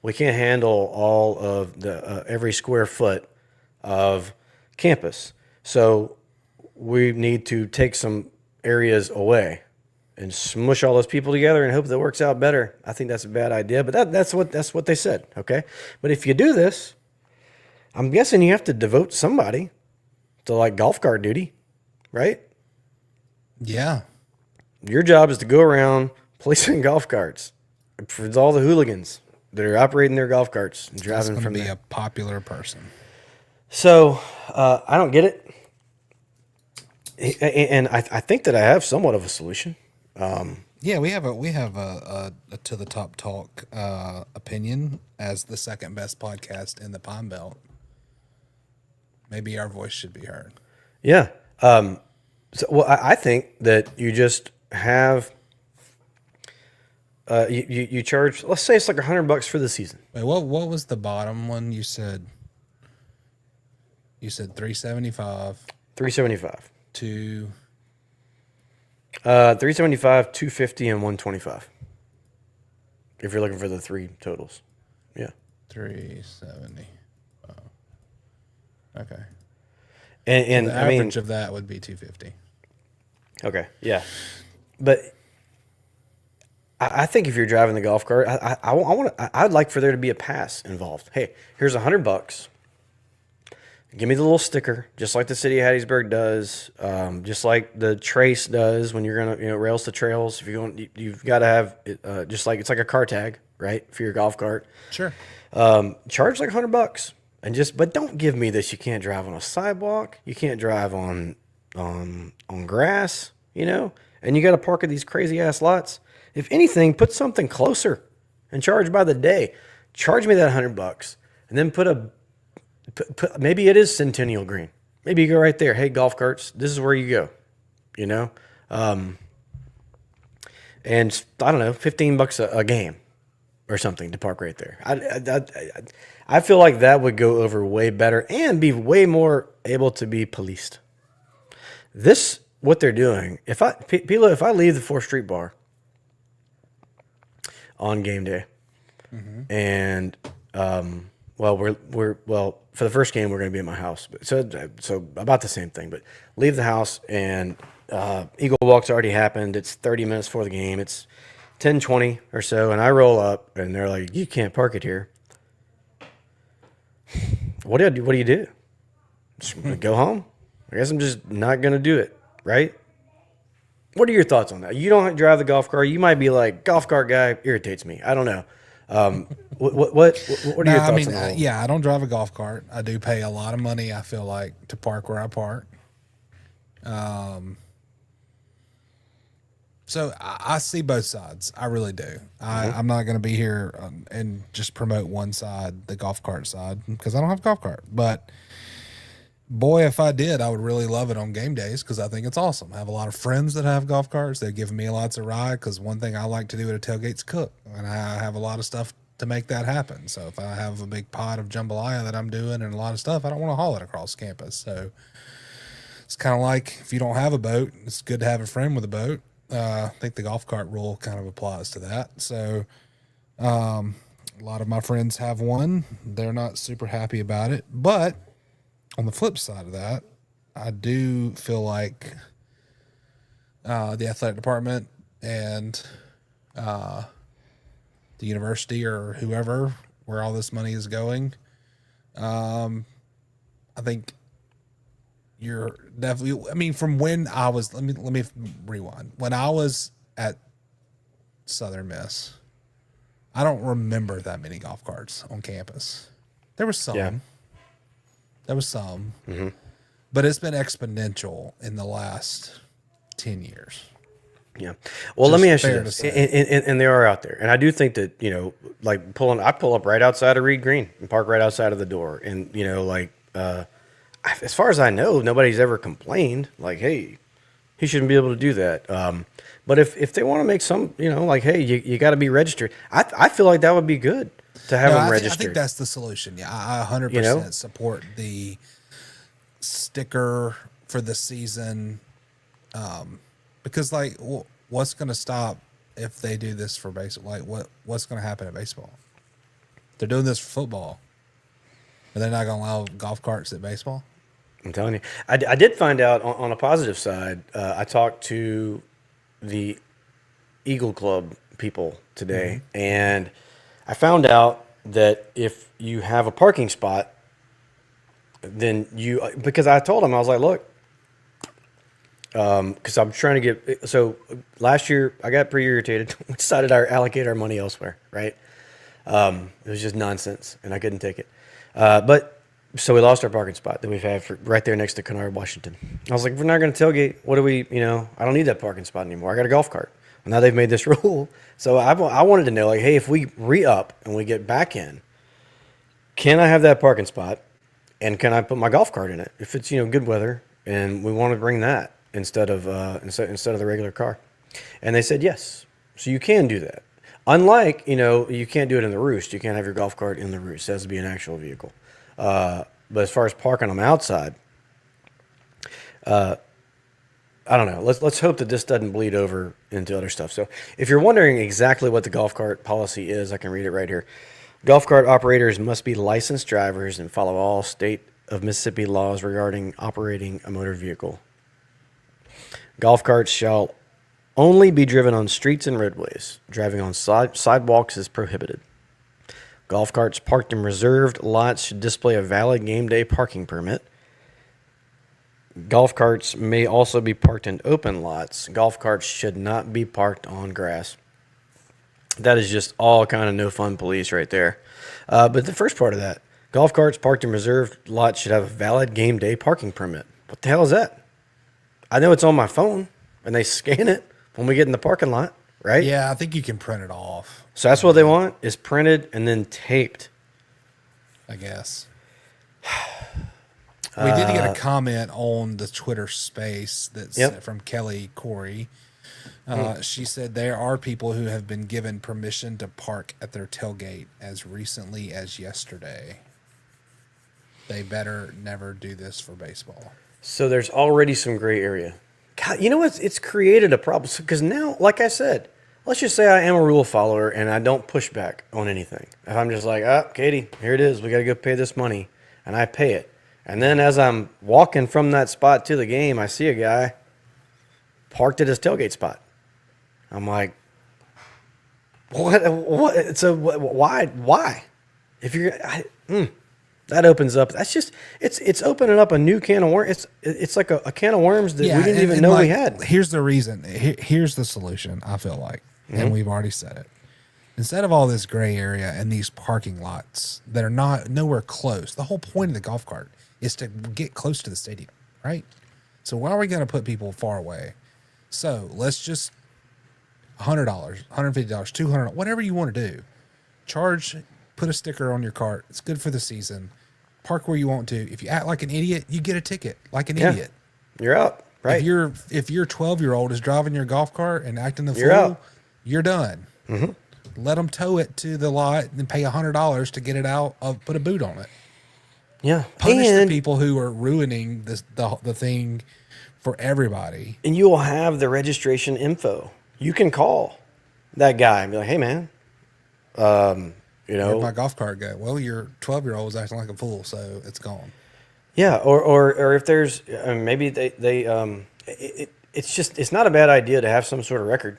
We can't handle all of the every square foot of campus. So we need to take some areas away and smush all those people together and hope that works out better. I think that's a bad idea, but that's what they said. Okay. But if you do this, I'm guessing you have to devote somebody to like golf cart duty, right? Yeah. Your job is to go around policing golf carts for all the hooligans that are operating their golf carts and That's driving going to from be there. a popular person. So I don't get it, and I think that I have somewhat of a solution. Yeah, we have a to the top talk opinion as the second best podcast in the Pine Belt. Maybe our voice should be heard. Yeah. So I think that you just have you charge. Let's say it's like $100 for the season. Wait, what was the bottom one you said? You said 375 $375. to 375, 250, and 125. If you're looking for the 3 totals. Yeah. 370. Oh. Okay. And The I mean, average of that would be 250. okay, yeah, but I think if you're driving the golf cart, I'd like for there to be a pass involved. Hey, here's $100. Give me the little sticker, just like the city of Hattiesburg does, just like the Trace does when you're gonna, rails to trails. If you're going, you've got to have it, just like it's like a car tag, right, for your golf cart. Sure. Charge like $100, but don't give me this. You can't drive on a sidewalk. You can't drive on grass. And you got to park at these crazy ass lots. If anything, put something closer and charge by the day. Charge me that $100, and then put maybe it is Centennial Green. Maybe you go right there. Hey, golf carts, this is where you go. And I don't know, $15 a game or something to park right there. I feel like that would go over way better and be way more able to be policed. What they're doing, if I leave the 4th Street Bar on game day, and for the first game we're going to be at my house, so about the same thing. But leave the house and Eagle Walk's already happened. It's 30 minutes before the game. It's 10:20 or so, and I roll up and they're like, "You can't park it here." What do you do? Just go home? I guess I'm just not going to do it, right? What are your thoughts on that? You don't drive the golf cart. You might be like, golf cart guy irritates me. I don't know. What are No, your I thoughts mean, on the whole? yeah, I don't drive a golf cart. I do pay a lot of money, I feel like, to park where I park. So I see both sides. I really do. I'm not going to be here and just promote one side, the golf cart side, because I don't have a golf cart. But boy, if I did, I would really love it on game days because I think it's awesome. I have a lot of friends that have golf carts. They've given me lots of ride because one thing I like to do at a tailgate's cook, and I have a lot of stuff to make that happen. So if I have a big pot of jambalaya that I'm doing and a lot of stuff, I don't want to haul it across campus. So it's kind of like if you don't have a boat, it's good to have a friend with a boat. I think the golf cart rule kind of applies to that. So a lot of my friends have one. They're not super happy about it. But on the flip side of that, I do feel like the athletic department and the university or whoever, where all this money is going, I think you're definitely. I mean, from when I was, let me rewind. When I was at Southern Miss, I don't remember that many golf carts on campus. There was some. Yeah. There was some, but it's been exponential in the last 10 years. Yeah. Well, let Just me ask you fair to this, say. and they are out there, and I do think that like I pull up right outside of Reed Green and park right outside of the door, and as far as I know, nobody's ever complained like, hey, he shouldn't be able to do that. But if they want to make some, like, hey, you got to be registered, I feel like that would be good to have them I registered. think that's the solution. Yeah, I 100% support the sticker for the season, because like, what's going to stop if they do this for baseball? Like, what's going to happen at baseball? They're doing this for football, and they're not going to allow golf carts at baseball. I'm telling you, I did find out on a positive side. I talked to the Eagle Club people today, and I found out that if you have a parking spot, then because I told them, I was like, look, because I'm trying to get, so last year I got pretty irritated. We decided to allocate our money elsewhere, right? It was just nonsense, and I couldn't take it. So we lost our parking spot that we've had right there next to Kennard, Washington. I was like, if we're not going to tailgate, what do we, I don't need that parking spot anymore. I got a golf cart. Well, now they've made this rule. So I wanted to know, like, hey, if we re-up and we get back in, can I have that parking spot and can I put my golf cart in it? If it's, good weather and we want to bring that instead of the regular car. And they said yes. So you can do that. Unlike, you can't do it in the roost. You can't have your golf cart in the roost. It has to be an actual vehicle. But as far as parking them outside, I don't know. Let's hope that this doesn't bleed over into other stuff. So if you're wondering exactly what the golf cart policy is, I can read it right here. Golf cart operators must be licensed drivers and follow all state of Mississippi laws regarding operating a motor vehicle. Golf carts shall only be driven on streets and roadways. Driving on sidewalks is prohibited. Golf carts parked in reserved lots should display a valid game day parking permit. Golf carts may also be parked in open lots. Golf carts should not be parked on grass. That is just all kind of no fun police right there. But the first part of that, golf carts parked in reserved lots should have a valid game day parking permit. What the hell is that? I know it's on my phone, and they scan it when we get in the parking lot, right? Yeah, I think you can print it off. So that's what they want, is printed and then taped. I guess. We did get a comment on the Twitter space that's from Kelly Corey. She said there are people who have been given permission to park at their tailgate as recently as yesterday. They better never do this for baseball. So there's already some gray area. God, you know what? It's created a problem. Because now, like I said, let's just say I am a rule follower and I don't push back on anything. If I'm just like, Katie, here it is. We got to go pay this money. And I pay it. And then as I'm walking from that spot to the game, I see a guy parked at his tailgate spot. I'm like, what? So why? If you're, that opens up. That's just, it's opening up a new can of worms. It's like a can of worms that we didn't even know we had. Here's the reason. Here's the solution, I feel like. And we've already said it. Instead of all this gray area and these parking lots that are not nowhere close, the whole point of the golf cart is to get close to the stadium, right? So why are we going to put people far away? So let's just $100, $150, $200, whatever you want to do. Charge, put a sticker on your cart. It's good for the season. Park where you want to. If you act like an idiot, you get a ticket like an idiot. You're out, right? If your 12-year-old is driving your golf cart and acting the You're fool, out. you're done. Mm-hmm. Let them tow it to the lot and pay $100 to get it out. Put a boot on it. Yeah. Punish the people who are ruining the thing for everybody. And you will have the registration info. You can call that guy and be like, "Hey, man, Where'd my golf cart go? Well, your 12-year-old was acting like a fool, so it's gone." Yeah, or if there's maybe it's not a bad idea to have some sort of record,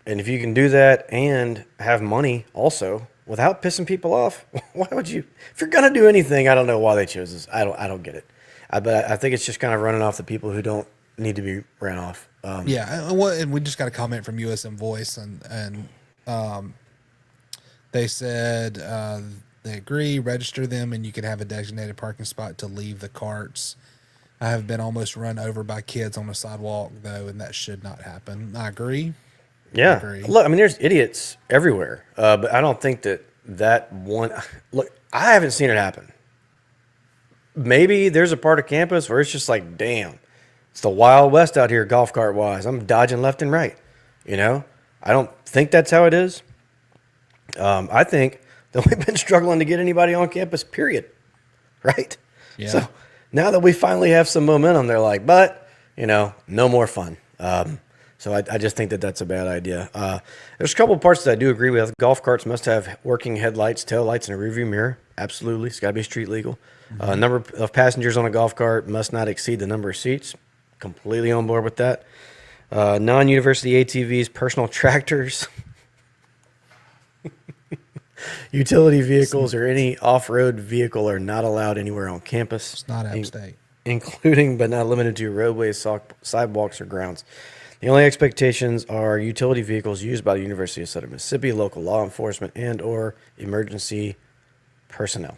and if you can do that and have money also without pissing people off, why would you? If you're gonna do anything, I don't know why they chose this. I don't get it. But I think it's just kind of running off the people who don't need to be ran off. And we just got a comment from USM Voice, and they said they agree, register them, and you can have a designated parking spot to leave the carts. I have been almost run over by kids on the sidewalk, though, and that should not happen. I agree. Yeah. Look, I mean, there's idiots everywhere, but I don't think that one. Look, I haven't seen it happen. Maybe there's a part of campus where it's just like, damn, it's the Wild West out here, golf cart wise. I'm dodging left and right. I don't think that's how it is. I think that we've been struggling to get anybody on campus, period. Right? Yeah. So now that we finally have some momentum, they're like, but, no more fun. So I just think that that's a bad idea. There's a couple of parts that I do agree with. Golf carts must have working headlights, tail lights, and a rearview mirror. Absolutely. It's got to be street legal. Number of passengers on a golf cart must not exceed the number of seats. Completely on board with that. Non-university ATVs, personal tractors, utility vehicles, or any off-road vehicle are not allowed anywhere on campus. It's not App State. Including but not limited to roadways, sidewalks, or grounds. The only expectations are utility vehicles used by the University of Southern Mississippi, local law enforcement, and or emergency personnel.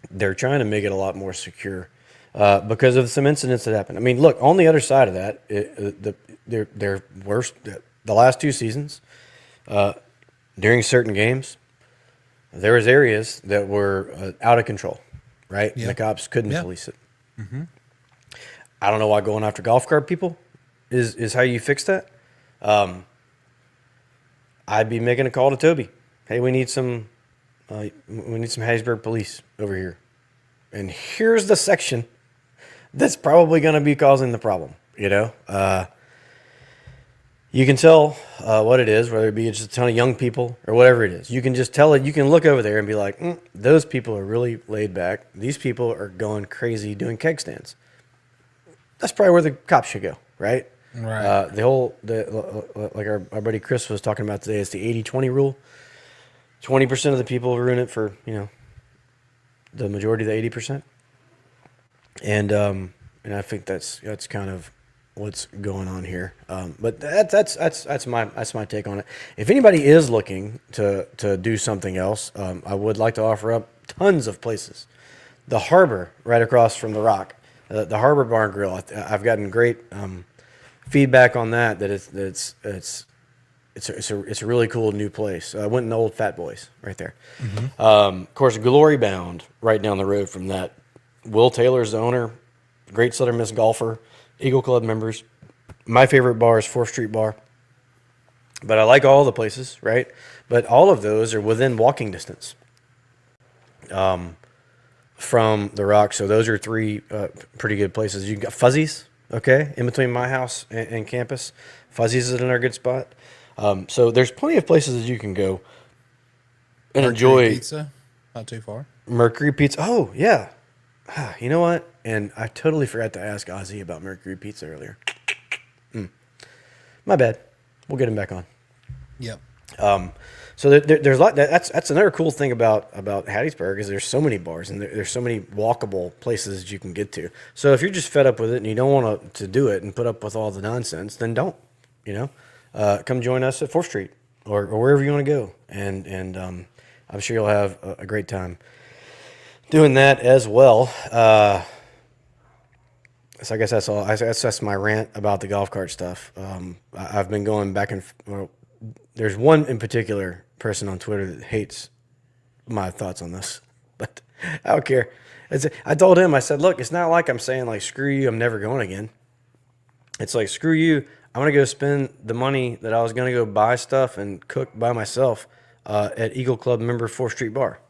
They're trying to make it a lot more secure because of some incidents that happened. I mean, look, on the other side of that, their worst, the last two seasons, during certain games, there was areas that were out of control, right? Yeah. And the cops couldn't Yeah. police it. Mm-hmm. I don't know why going after golf cart people is how you fix that. I'd be making a call to Toby. Hey, we need some Hattiesburg police over here. And here's the section that's probably going to be causing the problem, You can tell what it is, whether it be just a ton of young people or whatever it is. You can just tell it. You can look over there and be like, those people are really laid back. These people are going crazy doing keg stands. That's probably where the cops should go, right? Right. Like our buddy Chris was talking about today, it's the 80-20 rule. 20% of the people ruin it for, the majority of the 80%. And I think that's kind of what's going on here. But that's my take on it. If anybody is looking to do something else, I would like to offer up tons of places. The Harbor right across from the Rock, the Harbor Bar and Grill. I've gotten great feedback on that. It's a really cool new place. I went in the old Fat Boys right there. Mm-hmm. Of course, Glory Bound right down the road from that. Will Taylor's the owner, great Southern Miss golfer, Eagle Club members. My favorite bar is 4th Street Bar. But I like all the places, right? But all of those are within walking distance from the Rock. So those are three pretty good places. You got Fuzzies, okay, in between my house and campus. Fuzzies is another good spot. So there's plenty of places that you can go and enjoy. Pizza, not too far. Mercury Pizza. Oh, yeah. You know what? And I totally forgot to ask Ozzy about Mercury Pizza earlier. My bad. We'll get him back on. Yep. So there's a lot. That's another cool thing about Hattiesburg is there's so many bars and there's so many walkable places that you can get to. So if you're just fed up with it and you don't want to do it and put up with all the nonsense, then don't. Come join us at 4th Street. or wherever you want to go. And I'm sure you'll have a great time doing that as well. So I guess that's all. That's my rant about the golf cart stuff. I've been going back and well, there's one in particular person on Twitter that hates my thoughts on this, but I don't care. I told him, I said, look, it's not like I'm saying like screw you, I'm never going again. It's like screw you, I'm gonna go spend the money that I was gonna go buy stuff and cook by myself at Eagle Club member 4th Street Bar,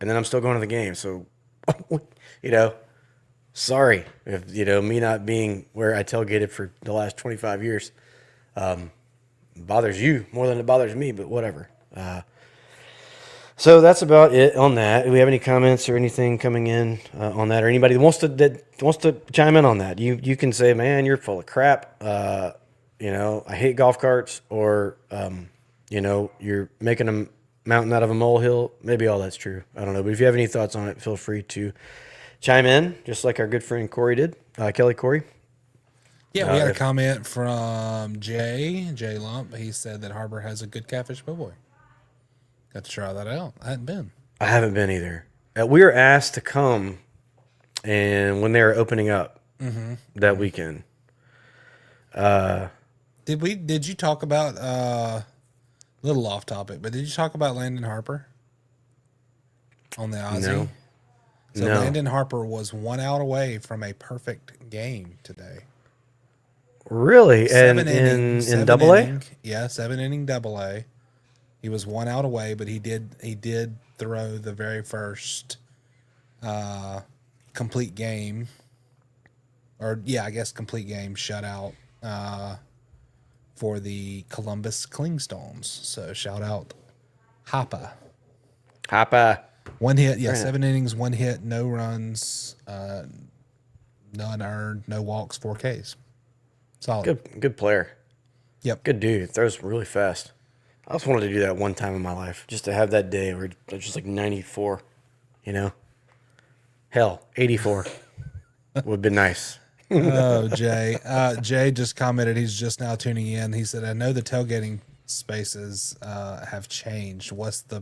and then I'm still going to the game. So, you know. Sorry if, me not being where I tailgated for the last 25 years bothers you more than it bothers me, but whatever. So that's about it on that. Do we have any comments or anything coming in on that, or anybody that wants to chime in on that? You can say, man, you're full of crap. I hate golf carts, or you're making a mountain out of a molehill. Maybe all that's true. I don't know. But if you have any thoughts on it, feel free to chime in, just like our good friend Corey did. Kelly Corey. Yeah, we had a comment from Jay Lump. He said that Harbor has a good catfish po' boy. Got to try that out. I hadn't been. I haven't been either. We were asked to come, and when they were opening up that weekend. Did you talk about a little off topic, but did you talk about Landon Harper on the Aussie? No. So Landon Harper was 1 out away from a perfect game today. Really? And in double A? Yeah, 7-inning double A. He was 1 out away, but he did throw the very first complete game. Complete game shutout for the Columbus Clingstones. So shout out Hapa. 1 hit, 7 innings, 1 hit, no runs, none earned, no walks, 4 Ks. Solid. Good player. Yep. Good dude. Throws really fast. I just wanted to do that one time in my life, just to have that day where it's just like 94, Hell, 84 would have been nice. Oh, Jay. Jay just commented he's just now tuning in. He said, I know the tailgating spaces have changed. What's the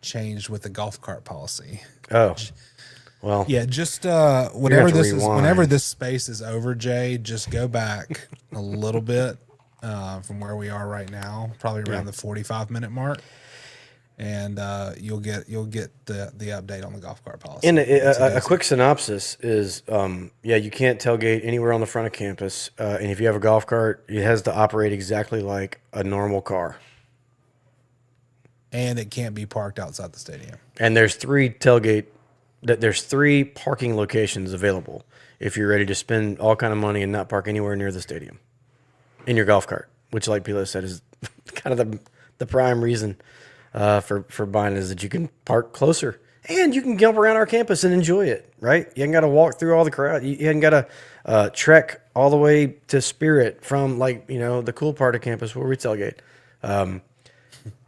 change with the golf cart policy? Oh, well, yeah, just whenever rewind. this space is over, Jay, just go back a little bit from where we are right now, probably around the 45-minute mark, and you'll get the update on the golf cart policy. And a quick synopsis is, you can't tailgate anywhere on the front of campus, and if you have a golf cart, it has to operate exactly like a normal car. And it can't be parked outside the stadium. And there's 3 parking locations available if you're ready to spend all kind of money and not park anywhere near the stadium in your golf cart, which, like PLo said, is kind of the prime reason for buying it, is that you can park closer and you can jump around our campus and enjoy it, right? You haven't got to walk through all the crowd. You haven't got to trek all the way to Spirit from the cool part of campus where we tailgate.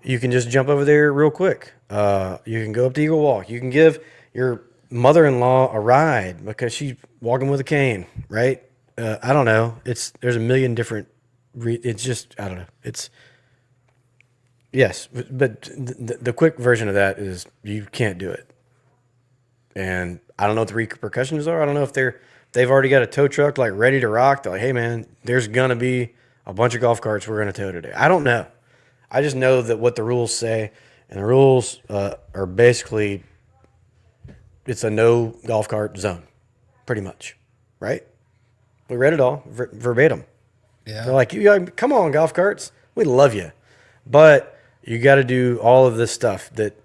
You can just jump over there real quick. You can go up to Eagle Walk. You can give your mother-in-law a ride because she's walking with a cane, right? I don't know. There's a million different. It's just, I don't know. Yes, but the quick version of that is you can't do it. And I don't know what the repercussions are. I don't know if they've already got a tow truck like ready to rock. They're like, hey man, there's gonna be a bunch of golf carts we're gonna tow today. I don't know. I just know that what the rules say, and the rules are basically, it's a no golf cart zone, pretty much, right? We read it all verbatim. Yeah. They're like, come on, golf carts, we love you, but you got to do all of this stuff that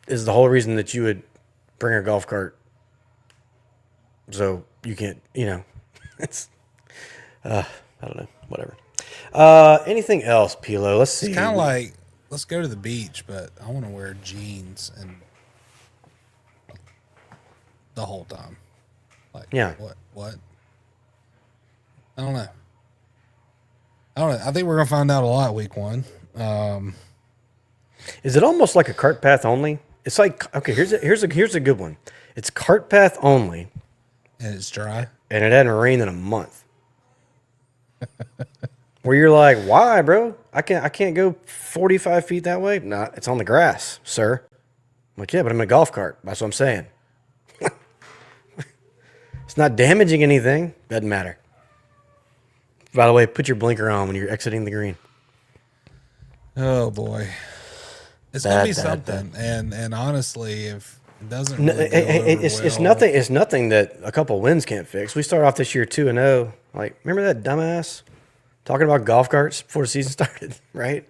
is the whole reason that you would bring a golf cart. So you can't, it's, I don't know, whatever. Anything else, PLo? Let's see. It's kind of like, let's go to the beach, but I want to wear jeans and the whole time. Like, yeah. What? I don't know. I think we're gonna find out a lot week 1. Is it almost like a cart path only? It's like, okay, here's a good one. It's cart path only, and it's dry, and it hadn't rained in a month. where you're like, why, bro? I can't go 45 feet that way. Nah, it's on the grass, sir. I'm like, yeah, but I'm in a golf cart. That's what I'm saying. It's not damaging anything. Doesn't matter. By the way, put your blinker on when you're exiting the green. Oh boy, it's gonna Bad, be bad, something. And honestly, if it doesn't No, really go over it's well, nothing. It's nothing that a couple wins can't fix. We start off this year 2-0. Like, remember that dumbass talking about golf carts before the season started, right?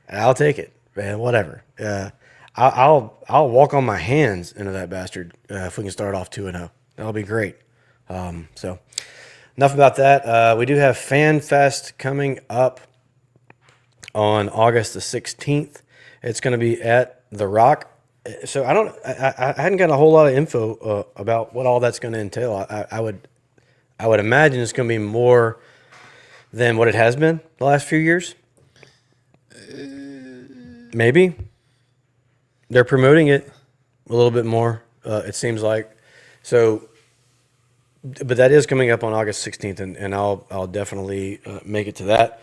I'll take it, man. Whatever. I'll walk on my hands into that bastard if we can start off 2-0. That'll be great. So enough about that. We do have Fan Fest coming up on August the 16th. It's going to be at The Rock. So I hadn't got a whole lot of info about what all that's going to entail. I would imagine it's going to be more than what it has been the last few years. Maybe they're promoting it a little bit more. It seems like so. But that is coming up on August 16th, and I'll definitely make it to that.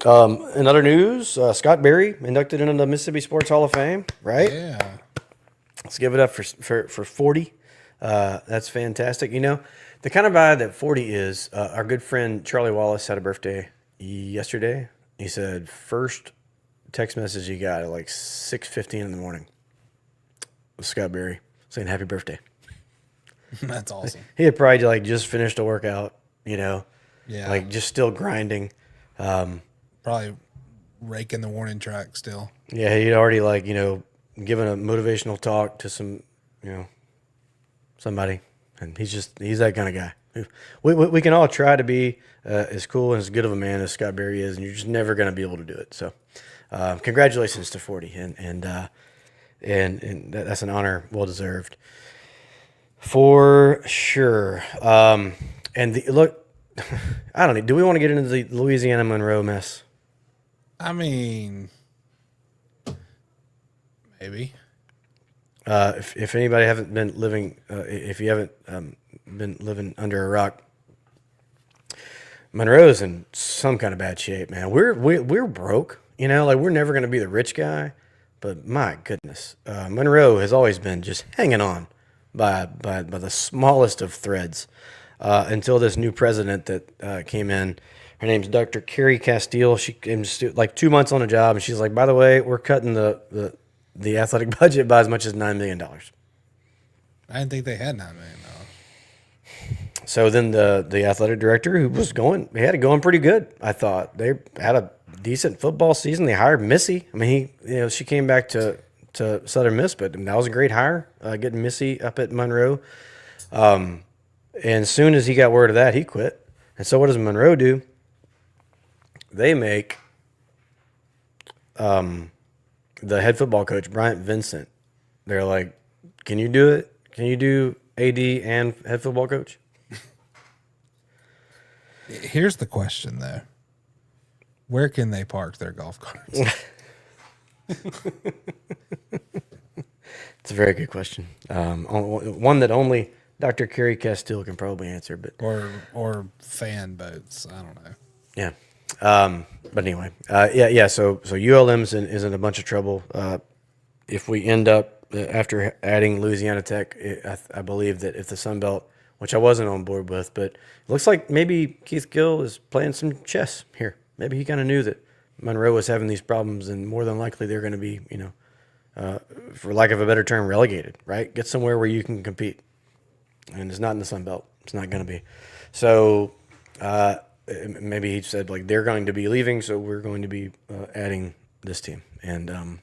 In other news, Scott Berry inducted into the Mississippi Sports Hall of Fame, right? yeah. Let's give it up for 40. That's fantastic. You know, the kind of guy that 40 is, our good friend Charlie Wallace had a birthday yesterday. He said, first text message he got at like 6:15 in the morning was Scott Berry saying happy birthday. That's awesome. He had probably like just finished a workout, you know, Yeah, like just still grinding. probably raking the warning track still. Yeah, he'd already like, you know, given a motivational talk to some, you know, somebody, and he's that kind of guy. We can all try to be as cool and as good of a man as Scott Berry is, and you're just never going to be able to do it. So, congratulations to 40, and that's an honor well deserved. For sure. Look, I don't know. Do we want to get into the Louisiana Monroe mess? I mean, maybe. If anybody haven't been living, if you haven't been living under a rock, Monroe's in some kind of bad shape, man. We're broke, you know, like we're never going to be the rich guy, but my goodness, Monroe has always been just hanging on by the smallest of threads until this new president that came in. Her name's Dr. Carrie Castile. She came like 2 months on the job, and she's like, by the way, we're cutting the athletic budget by as much as $9 million. I didn't think they had $9 million. So then the athletic director, who was he had it going pretty good. I thought they had a decent football season. They hired Missy. I mean, she came back to Southern Miss, but that was a great hire, getting Missy up at Monroe. And as soon as he got word of that, he quit. And so what does Monroe do? They make the head football coach, Bryant Vincent. They're like, can you do it? Can you do AD and head football coach? Here's the question, though. Where can they park their golf carts? It's a very good question. One that only Dr. Carrie Castile can probably answer, but or fan boats. I don't know. yeah. But anyway, yeah. So ULM's is in a bunch of trouble. If we end up after adding Louisiana Tech, I believe that if the Sun Belt, which I wasn't on board with, but it looks like maybe Keith Gill is playing some chess here. Maybe he kind of knew that Monroe was having these problems, and more than likely they're going to be, for lack of a better term, relegated. Right? Get somewhere where you can compete, and it's not in the Sun Belt. It's not going to be. So maybe he said like they're going to be leaving, so we're going to be adding this team, and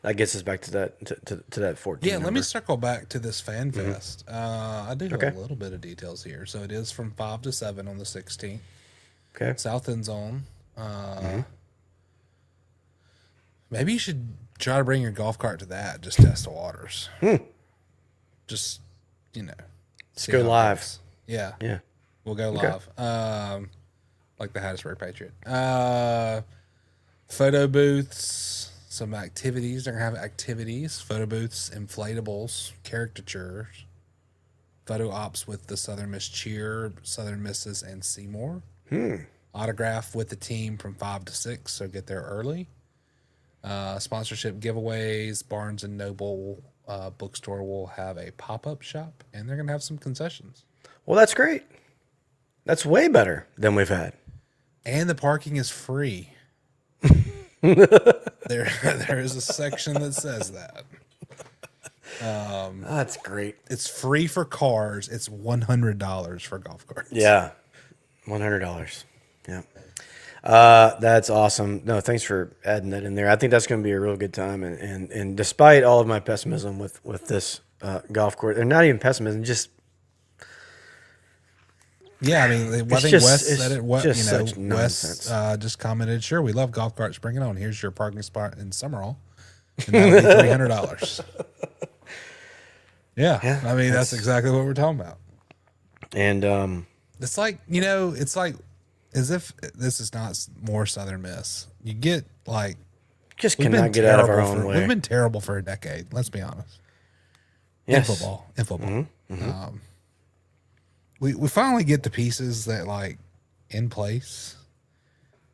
that gets us back to that 14. Yeah, number. let me circle back to this fan fest. I do have Okay. a little bit of details here. So it is from 5 to 7 on the 16th. Okay. South End Zone. Maybe you should try to bring your golf cart to that. Just test the waters. Just, see go how it live. goes. Yeah. Yeah. We'll go Okay. live. Like the Hattiesburg Patriot. Photo booths, some activities. They're going to have activities, photo booths, inflatables, caricatures, photo ops with the Southern Miss Cheer, Southern Misses, and Seymour. Autograph with the team from 5 to 6, so get there early. Sponsorship giveaways. Barnes and Noble bookstore will have a pop-up shop, and they're going to have some concessions. Well, that's great. That's way better than we've had. And the parking is free. There is a section that says that. That's great. It's free for cars. It's $100 for golf carts. Yeah, $100. Yeah, that's awesome. No, thanks for adding that in there. I think that's going to be a real good time. And despite all of my pessimism with this golf course, or not even pessimism, just yeah. I mean, I think just- Wes it's said it. What just you know, such Wes nonsense. just commented. Sure, we love golf carts. Bring it on. Here's your parking spot in Summerall, and that'll be $300. Yeah, I mean that's exactly what we're talking about. and It's like, it's like as if this is not more Southern Miss. You get like just we've been cannot get out of our terrible own way. We've been terrible for a decade. Let's be honest. Yes. In football. We finally get the pieces that like in place,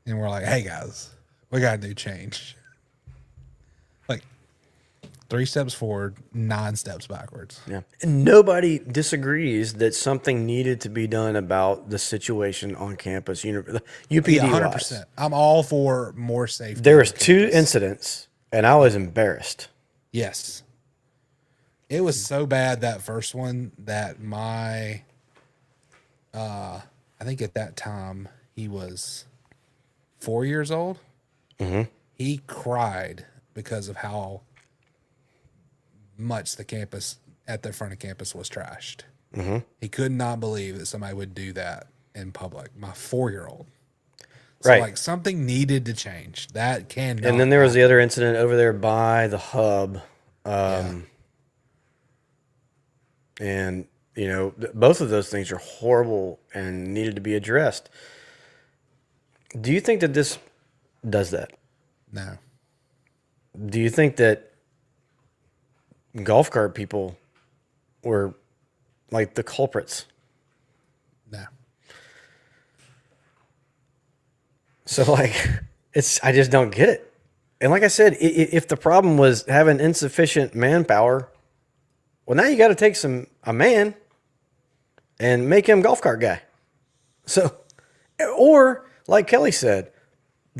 and we're like, hey guys, we got to do change. Like 3 steps forward, 9 steps backwards. Yeah. And nobody disagrees that something needed to be done about the situation on campus. UPD Yeah, wise. 100%. I'm all for more safety. There was on 2 campus. incidents, and I was embarrassed. Yes. It was so bad, that first one, that my, I think at that time he was 4 years old. He cried because of how much the campus at the front of campus was trashed. He could not believe that somebody would do that in public. My 4-year-old. So Right. like something needed to change. That cannot. And then there was the other incident over there by the hub. And, both of those things are horrible and needed to be addressed. Do you think that this does that? No. Do you think that golf cart people were like the culprits? No. So I just don't get it. And like I said, if the problem was having insufficient manpower, well, now you got to take a man and make him golf cart guy. So, or like Kelly said,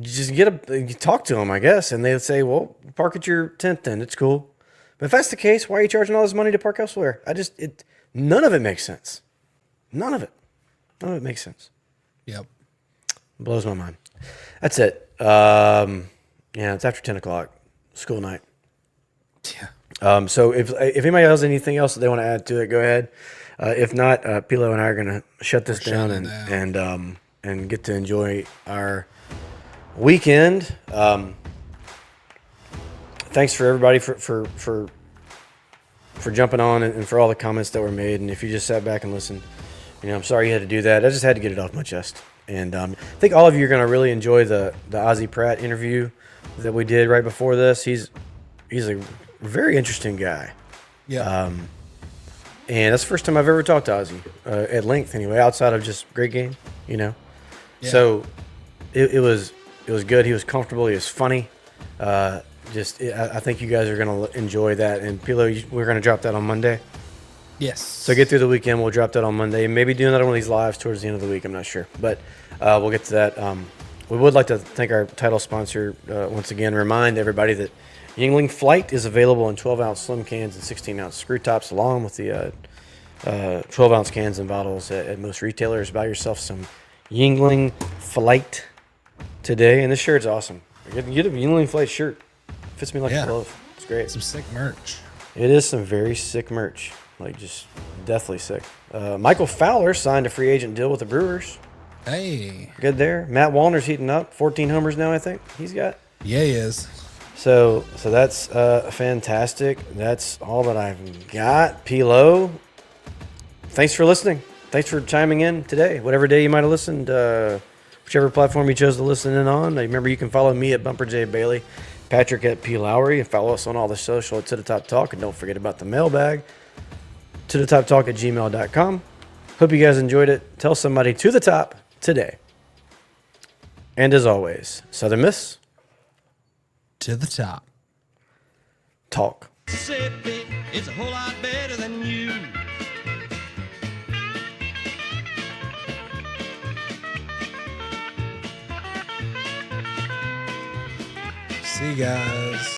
just you talk to him, I guess, and they'd say, well, park at your tent then. It's cool. But if that's the case, why are you charging all this money to park elsewhere? None of it makes sense. None of it makes sense. Yep. Blows my mind. That's it. Yeah, it's after 10 o'clock, school night. Yeah. So if anybody has anything else that they want to add to it, go ahead. If not, PLo and I are going to shut this down and get to enjoy our weekend. Thanks for everybody for jumping on and for all the comments that were made. And if you just sat back and listened, I'm sorry you had to do that. I just had to get it off my chest. And I think all of you are going to really enjoy the Ozzie Pratt interview that we did right before this. He's a very interesting guy. Yeah. And that's the first time I've ever talked to Ozzie at length, anyway, outside of just great game, Yeah. So it was good. He was comfortable. He was funny. I think you guys are going to enjoy that. And PLo, we're going to drop that on Monday. Yes. So get through the weekend. We'll drop that on Monday. Maybe do another one of these lives towards the end of the week. I'm not sure, but we'll get to that. We would like to thank our title sponsor once again. Remind everybody that Yingling Flight is available in 12-ounce slim cans and 16-ounce screw tops, along with the 12-ounce cans and bottles at most retailers. Buy yourself some Yingling Flight today, and this shirt's awesome. Get a Yingling Flight shirt. Fits me like a glove. It's great. Some sick merch. It is some very sick merch. Just deathly sick. Michael Fowler signed a free agent deal with the Brewers. Hey. Good there. Matt Wallner's heating up. 14 homers now, I think he's got. Yeah, he is. So that's fantastic. That's all that I've got. PLo, thanks for listening. Thanks for chiming in today. Whatever day you might have listened, whichever platform you chose to listen in on. Remember, you can follow me at Bumper J Bailey, Patrick at P Lowry, and follow us on all the social at To The Top Talk. And don't forget about the mailbag, to the top talk at gmail.com. Hope you guys enjoyed it. Tell somebody to the top today. And as always, Southern Miss, To the top. talk. Mississippi, it's a whole lot better than you. See you guys.